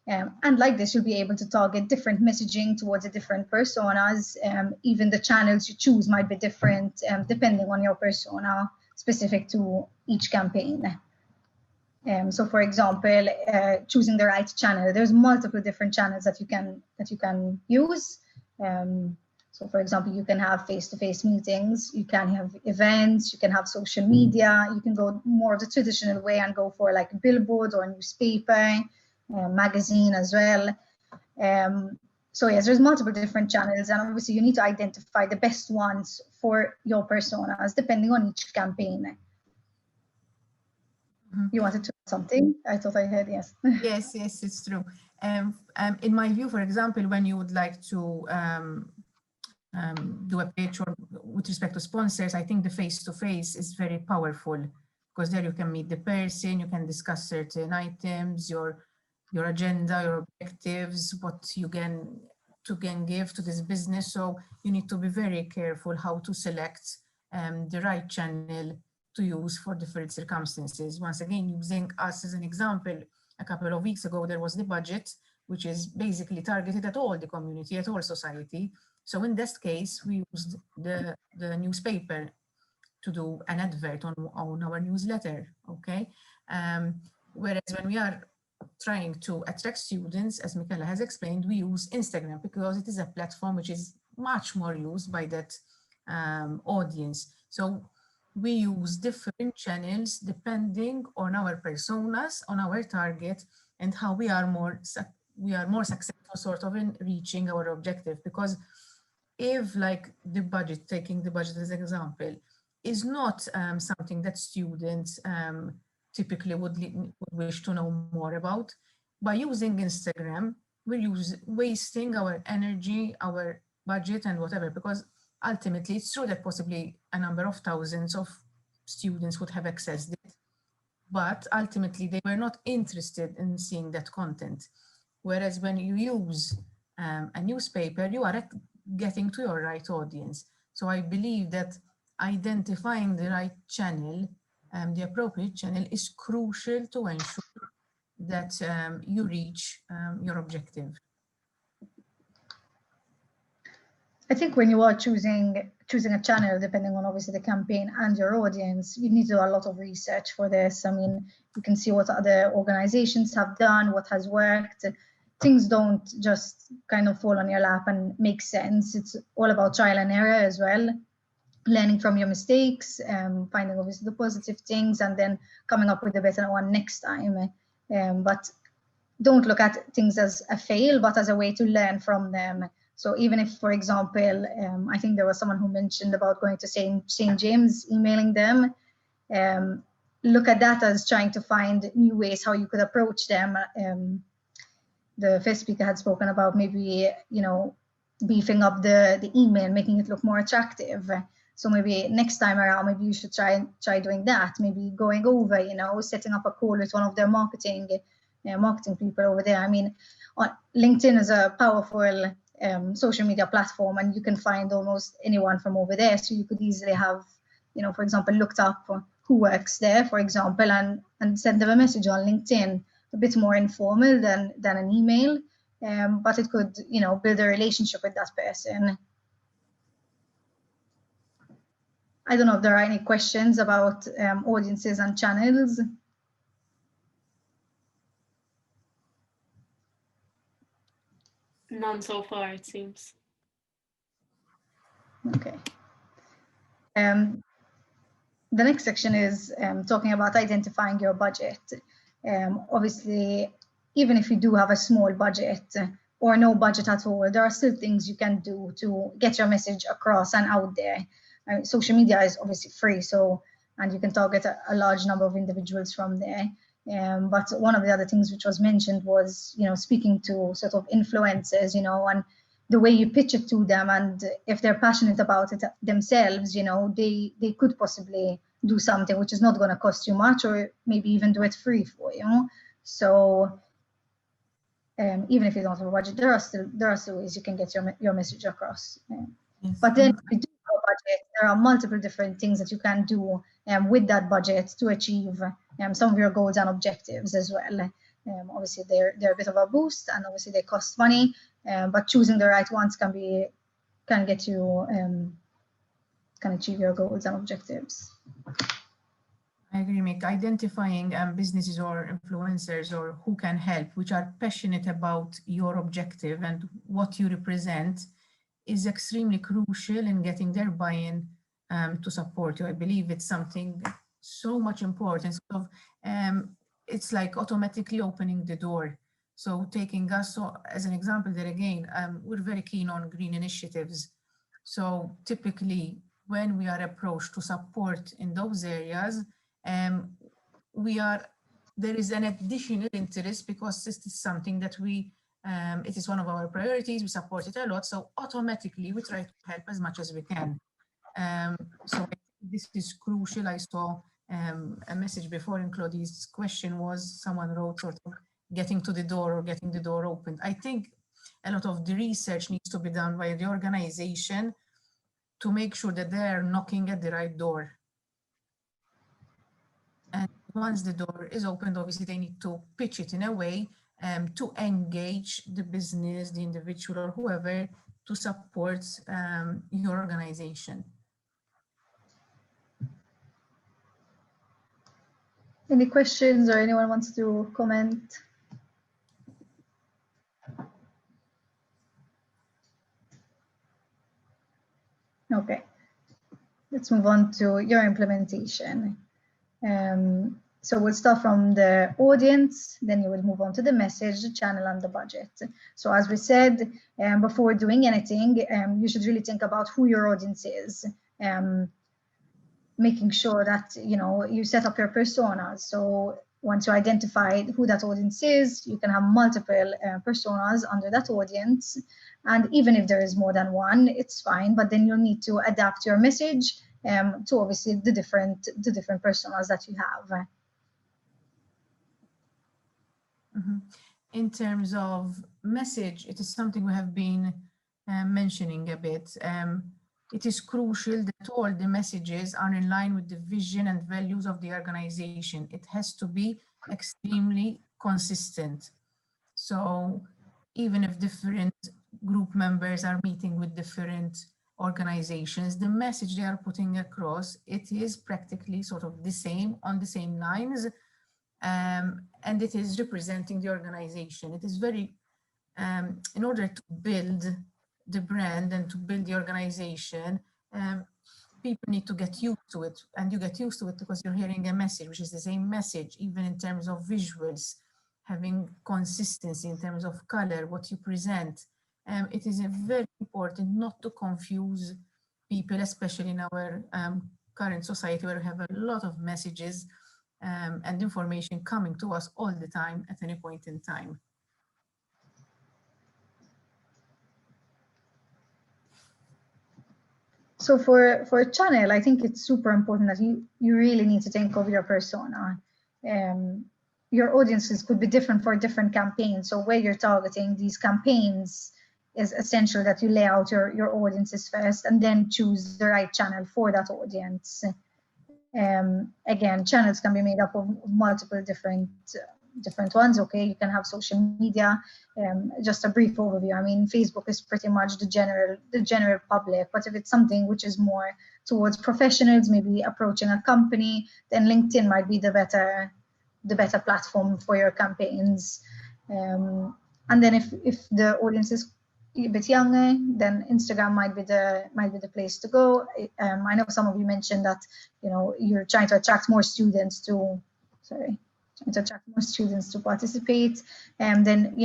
And like this, you'll be able to target different messaging towards the different personas. Even the channels you choose might be different depending on your persona, specific to each campaign. So for example, choosing the right channel, there's multiple different channels that you can use. So So for example, you can have face-to-face meetings, you can have events, you can have social media, you can go more the traditional way and go for like a billboard or a newspaper, magazine as well. So yes, there's multiple different channels, and obviously you need to identify the best ones for your personas depending on each campaign. You wanted to add something? I thought I heard yes. Yes, yes, it's true. In my view, for example, when you would like to do a pitch or with respect to sponsors, I think the face-to-face is very powerful, because there you can meet the person, you can discuss certain items, your agenda, your objectives, what you can give to this business. So you need to be very careful how to select the right channel to use for different circumstances. Once again, using us as an example, a couple of weeks ago, there was the budget, which is basically targeted at all the community, at all society. So in this case, we used the newspaper to do an advert on our newsletter, okay? Whereas when we are trying to attract students, as Michaela has explained, we use Instagram because it is a platform which is much more used by that audience. So we use different channels depending on our personas, on our target, and how we are more successful sort of in reaching our objective. Because if like the budget, taking the budget as an example, is not something that students typically would wish to know more about, by using Instagram, we're wasting our energy, our budget and whatever, because ultimately it's true that possibly a number of thousands of students would have accessed it, but ultimately they were not interested in seeing that content. Whereas when you use a newspaper, you are getting to your right audience. So I believe that identifying the right channel, the appropriate channel, is crucial to ensure that you reach your objective. I think when you are choosing a channel, depending on obviously the campaign and your audience, you need to do a lot of research for this. I mean, you can see what other organizations have done, what has worked. Things don't just kind of fall on your lap and make sense. It's all about trial and error as well, learning from your mistakes, finding obviously the positive things, and then coming up with a better one next time. But don't look at things as a fail, but as a way to learn from them. So even if, for example, I think there was someone who mentioned about going to St. James, emailing them, look at that as trying to find new ways how you could approach them. The first speaker had spoken about maybe, beefing up the email, making it look more attractive. So maybe next time around, maybe you should try doing that. Maybe going over, setting up a call with one of their marketing people over there. I mean, LinkedIn is a powerful social media platform, and you can find almost anyone from over there. So you could easily have, for example, looked up who works there, for example, and send them a message on LinkedIn, a bit more informal than an email, but it could, build a relationship with that person. I don't know if there are any questions about audiences and channels. None so far, it seems. Okay. The next section is talking about identifying your budget. Obviously, even if you do have a small budget or no budget at all, there are still things you can do to get your message across and out there. Social media is obviously free, and you can target a large number of individuals from there. But one of the other things which was mentioned was, speaking to sort of influencers, and the way you pitch it to them, and if they're passionate about it themselves, they could possibly do something which is not going to cost you much, or maybe even do it free for you. So even if you don't have a budget, there are still ways you can get your message across. Yes. But then if you do have a budget, there are multiple different things that you can do with that budget to achieve some of your goals and objectives as well. Obviously, they're a bit of a boost, and obviously they cost money, but choosing the right ones can get you can achieve your goals and objectives. I agree, Mick. Identifying businesses or influencers or who can help, which are passionate about your objective and what you represent, is extremely crucial in getting their buy-in to support you. I believe it's something so much important. Sort of, it's like automatically opening the door. So taking us, so as an example there again, we're very keen on green initiatives. So typically when we are approached to support in those areas, there is an additional interest because this is something that it is one of our priorities, we support it a lot, so automatically we try to help as much as we can. So I think this is crucial. I saw a message before in Claudine's question was someone wrote sort of getting to the door or getting the door opened. I think a lot of the research needs to be done by the organization to make sure that they're knocking at the right door. And once the door is opened, obviously they need to pitch it in a way to engage the business, the individual, or whoever to support your organization. Any questions or anyone wants to comment? Okay, let's move on to your implementation. So we'll start from the audience, then you will move on to the message, the channel, and the budget. So as we said, before doing anything, you should really think about who your audience is, making sure that you set up your personas. So once you identify who that audience is, you can have multiple personas under that audience. And even if there is more than one, it's fine, but then you'll need to adapt your message to obviously the different personas that you have. Mm-hmm. In terms of message, it is something we have been mentioning a bit. It is crucial that all the messages are in line with the vision and values of the organization. It has to be extremely consistent. So even if different group members are meeting with different organizations, the message they are putting across, it is practically sort of the same, on the same lines, and it is representing the organization. It is very, in order to build the brand and to build the organization, people need to get used to it, and you get used to it because you're hearing a message, which is the same message, even in terms of visuals, having consistency in terms of color, what you present. It is very important not to confuse people, especially in our current society where we have a lot of messages and information coming to us all the time at any point in time. So for a channel, I think it's super important that you really need to think of your persona. Your audiences could be different for different campaigns. So where you're targeting these campaigns is essential that you lay out your audiences first and then choose the right channel for that audience. Again, channels can be made up of multiple different ones. Okay, you can have social media. Just a brief overview. I mean, Facebook is pretty much the general public, but if it's something which is more towards professionals, maybe approaching a company, then LinkedIn might be the better platform for your campaigns. And then if the audience is a bit younger, then Instagram might be the place to go. I know some of you mentioned that you're trying to attract more students to participate, and then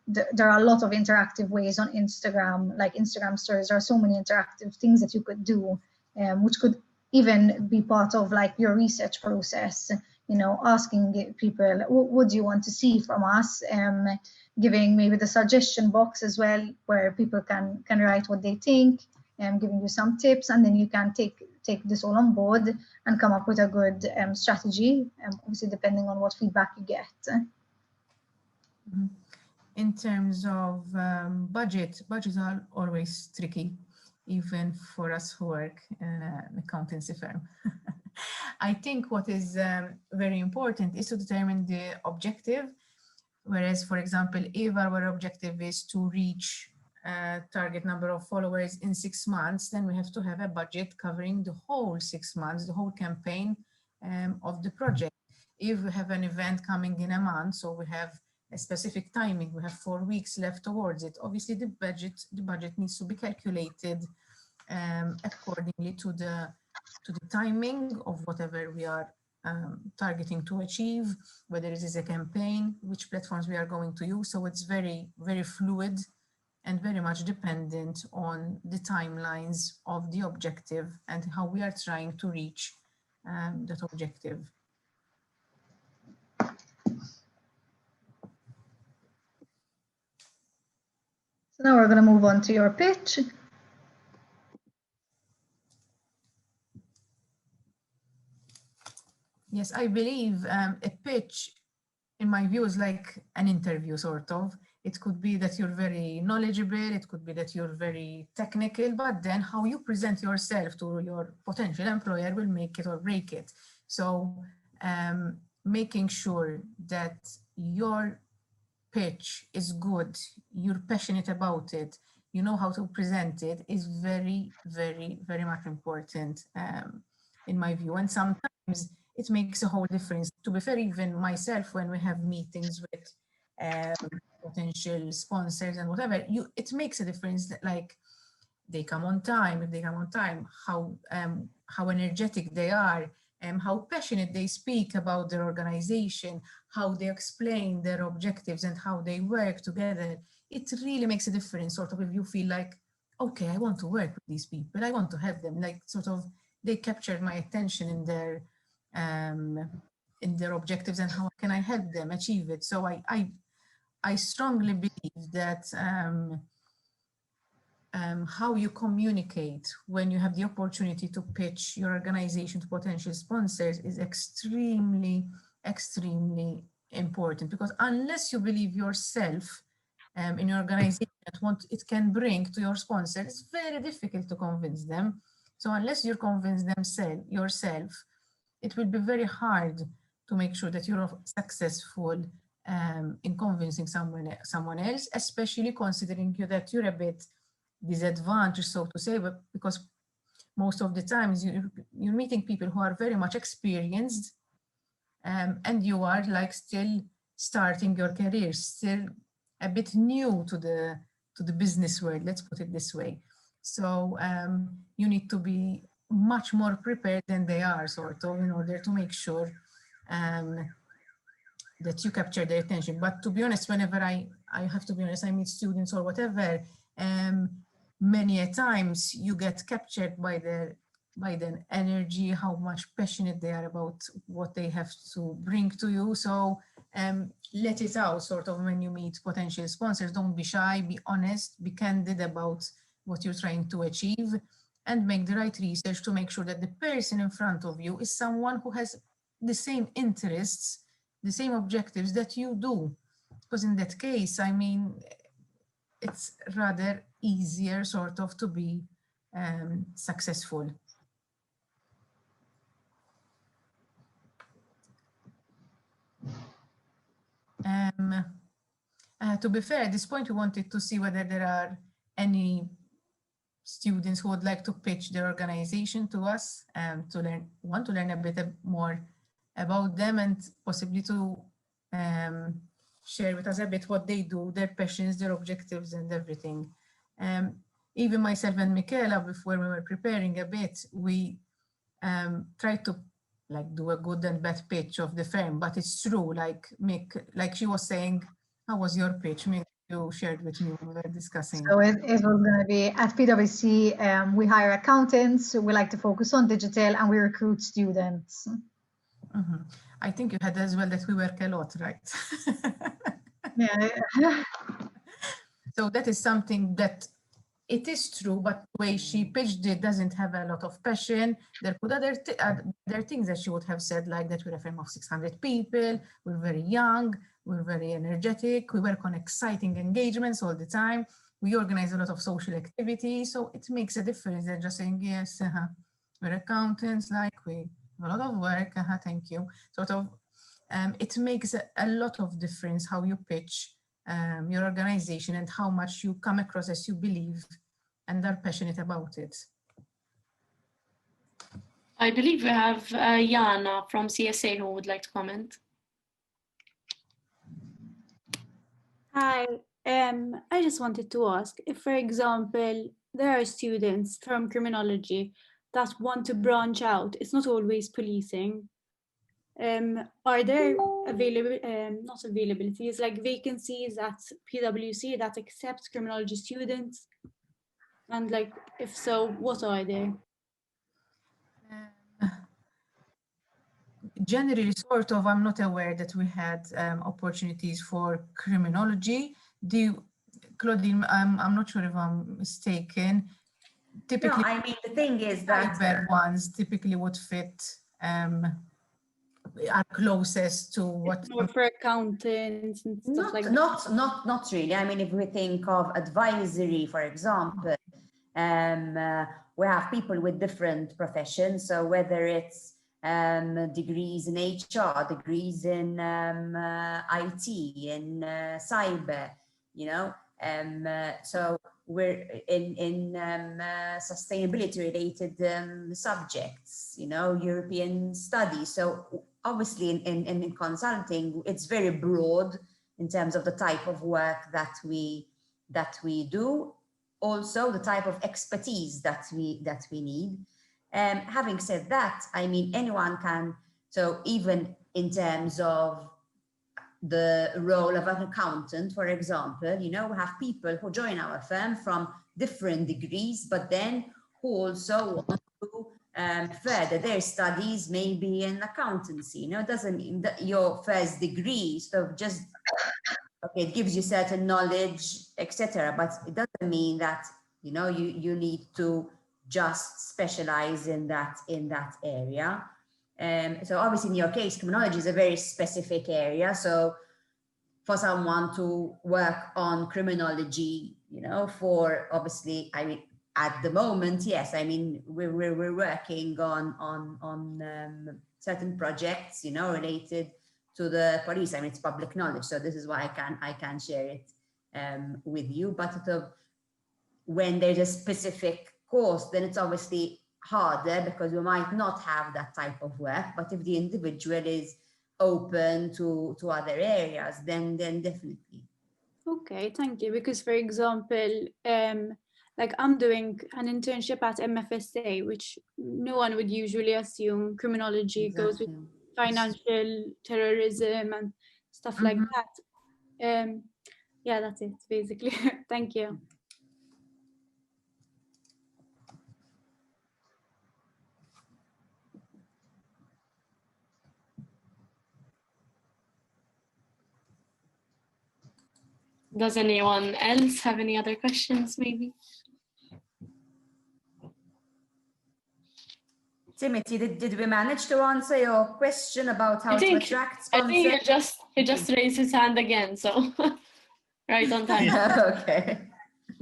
there are a lot of interactive ways on Instagram, like Instagram stories. There are so many interactive things that you could do, which could even be part of like your research process. Asking people, what do you want to see from us? Giving maybe the suggestion box as well, where people can write what they think, and giving you some tips, and then you can take this all on board and come up with a good strategy, obviously depending on what feedback you get. Mm-hmm. In terms of budgets are always tricky, even for us who work in an accountancy firm. I think what is very important is to determine the objective. Whereas, for example, if our objective is to reach a target number of followers in 6 months, then we have to have a budget covering the whole 6 months, the whole campaign of the project. If we have an event coming in a month, so we have a specific timing. We have 4 weeks left towards it. Obviously, the budget needs to be calculated accordingly to the timing of whatever we are targeting to achieve, whether it is a campaign, which platforms we are going to use. So it's very, very fluid and very much dependent on the timelines of the objective and how we are trying to reach that objective. So now we're going to move on to your pitch. Yes, I believe a pitch, in my view, is like an interview, sort of. It could be that you're very knowledgeable, it could be that you're very technical, but then how you present yourself to your potential employer will make it or break it. So making sure that your pitch is good, you're passionate about it, you know how to present it, is very, very, very much important in my view. And sometimes it makes a whole difference. To be fair, even myself, when we have meetings with potential sponsors and whatever, it makes a difference that, like, they come on time. If they come on time, how energetic they are, how passionate they speak about their organization, how they explain their objectives and how they work together. It really makes a difference, sort of, if you feel like, okay, I want to work with these people, I want to help them, like, sort of, they captured my attention in their objectives and how can I help them achieve it. So I strongly believe that how you communicate when you have the opportunity to pitch your organization to potential sponsors is extremely, extremely important, because unless you believe yourself in your organization and what it can bring to your sponsor, it's very difficult to convince them. So unless you convince them yourself, it will be very hard to make sure that you're successful in convincing someone else, especially considering that you're a bit disadvantaged, so to say, but because most of the times you're meeting people who are very much experienced, and you are like still starting your career, still a bit new to the business world, let's put it this way. So you need to be much more prepared than they are, sort of, in order to make sure that you capture their attention. But to be honest, whenever I have to be honest, I meet students or whatever, many a times you get captured by their energy, how much passionate they are about what they have to bring to you. So let it out, sort of, when you meet potential sponsors. Don't be shy, be honest, be candid about what you're trying to achieve, and make the right research to make sure that the person in front of you is someone who has the same interests, the same objectives that you do. Because in that case, I mean, it's rather easier, sort of, to be successful. To be fair, at this point, we wanted to see whether there are any students who would like to pitch their organization to us, want to learn a bit more about them, and possibly to share with us a bit what they do, their passions, their objectives, and everything. Even myself and Michaela, before we were preparing a bit, we tried to do a good and bad pitch of the firm. But it's true, like Mick, like she was saying, how was your pitch? Mick, you shared with me when we were discussing. So it was going to be, at PwC, we hire accountants, we like to focus on digital, and we recruit students. Mm-hmm. I think you had as well that we work a lot, right? Yeah. So that is something that it is true, but the way she pitched it doesn't have a lot of passion. There could other things that she would have said, like that we're a firm of 600 people, we're very young, we're very energetic, we work on exciting engagements all the time, we organize a lot of social activities. So it makes a difference than just saying, yes, we're accountants, like we have a lot of work, thank you. Sort of, it makes a lot of difference how you pitch your organization and how much you come across as you believe and are passionate about it. I believe we have Jana from CSA who would like to comment. Hi, I just wanted to ask if, for example, there are students from criminology that want to branch out. It's not always policing. Are there not availabilities, like vacancies at PwC that accepts criminology students? And like, if so, what are they? Generally, sort of, I'm not aware that we had opportunities for criminology. Claudine, I'm not sure if I'm mistaken. Typically, no, I mean, the thing is that cyber ones typically would fit, are closest to what. More for accountants and stuff like that. Not really. I mean, if we think of advisory, for example, we have people with different professions. So whether it's degrees in HR, degrees in IT, in cyber, you know, so we're in sustainability related subjects, you know, European studies. So obviously in consulting, it's very broad in terms of the type of work that we do, also the type of expertise that we need. Having said that, I mean, anyone can, so even in terms of the role of an accountant, for example, you know, we have people who join our firm from different degrees, but then who also want to further their studies, maybe in accountancy. You know, it doesn't mean that your first degree sort of just, okay, it gives you certain knowledge, etc. But it doesn't mean that, you know, you need to just specialize in that area. So obviously in your case, criminology is a very specific area. So for someone to work on criminology, you know, for obviously, I mean, at the moment, yes, I mean, we're working on certain projects, you know, related to the police. I mean, it's public knowledge, so this is why I can share it with you. But when there's a specific course, then it's obviously harder because we might not have that type of work. But if the individual is open to other areas, then definitely. Okay, thank you. Because for example, like I'm doing an internship at MFSA, which no one would usually assume criminology goes with financial terrorism and stuff like that. Yeah, that's it basically. Thank you. Does anyone else have any other questions, maybe? Timothy, did we manage to answer your question about how to attract sponsors? I think he just raised his hand again, so right on time. Okay.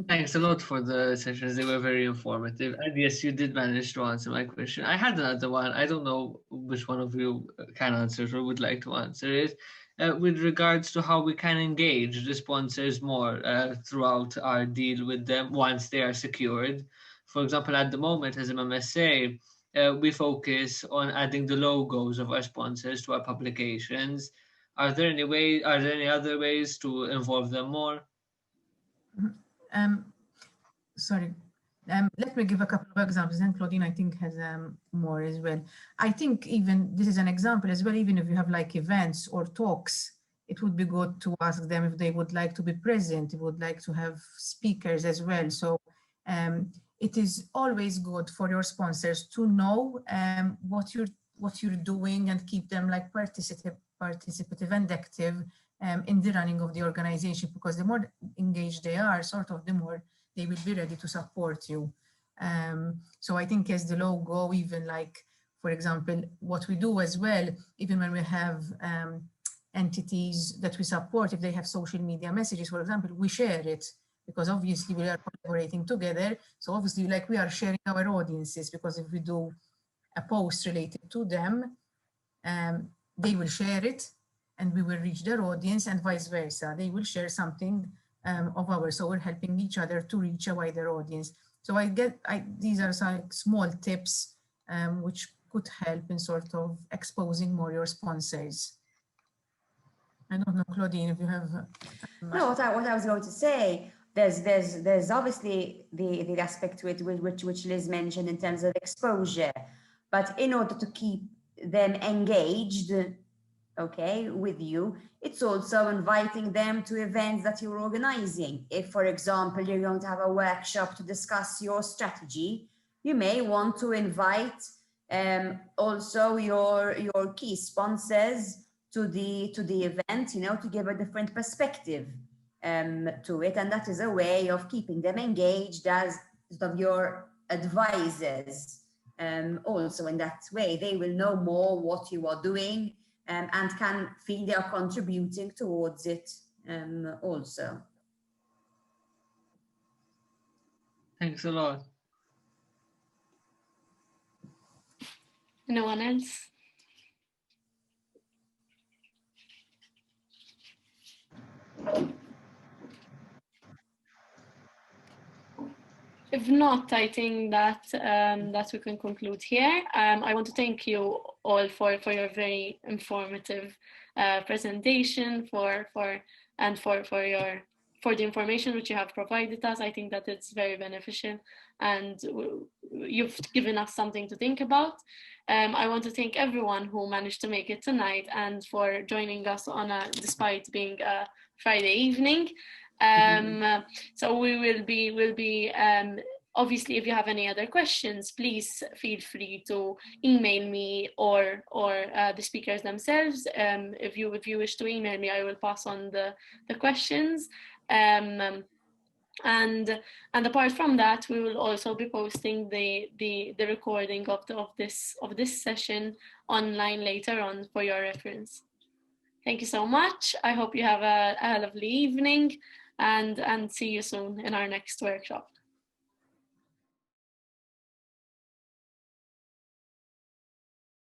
Thanks a lot for the sessions. They were very informative. And yes, you did manage to answer my question. I had another one. I don't know which one of you can answer or would like to answer it. With regards to how we can engage the sponsors more throughout our deal with them once they are secured. For example, at the moment, as MMSA, we focus on adding the logos of our sponsors to our publications. Are there any other ways to involve them more? Sorry, let me give a couple of examples, and Claudine, I think, has more as well. I think even this is an example as well, even if you have like events or talks, it would be good to ask them if they would like to be present, if would like to have speakers as well. So it is always good for your sponsors to know what you're doing and keep them like participative and active in the running of the organization, because the more engaged they are, sort of the more they will be ready to support you. So I think as the logo, even like, for example, what we do as well, even when we have entities that we support, if they have social media messages, for example, we share it, because obviously we are collaborating together. So obviously, like, we are sharing our audiences, because if we do a post related to them, they will share it and we will reach their audience, and vice versa. They will share something of ours. So we're helping each other to reach a wider audience. So these are some small tips which could help in sort of exposing more your sponsors. I don't know, Claudine, if you have. No, what I was going to say, there's obviously the aspect to it which Liz mentioned in terms of exposure, but in order to keep them engaged, okay, with you, it's also inviting them to events that you're organizing. If, for example, you're going to have a workshop to discuss your strategy, you may want to invite also your key sponsors to the event, you know, to give a different perspective to it, and that is a way of keeping them engaged as sort of your advisors. Also, in that way, they will know more what you are doing and can feel they are contributing towards it also. Thanks a lot. No one else? If not, I think that that we can conclude here. I want to thank you all for your very informative presentation, for the information which you have provided us. I think that it's very beneficial, and you've given us something to think about. I want to thank everyone who managed to make it tonight and for joining us despite being a Friday evening. So we'll be obviously, if you have any other questions, please feel free to email me or the speakers themselves. If you wish to email me, I will pass on the questions. And apart from that, we will also be posting the recording of this session online later on for your reference. Thank you so much. I hope you have a lovely evening, and see you soon in our next workshop.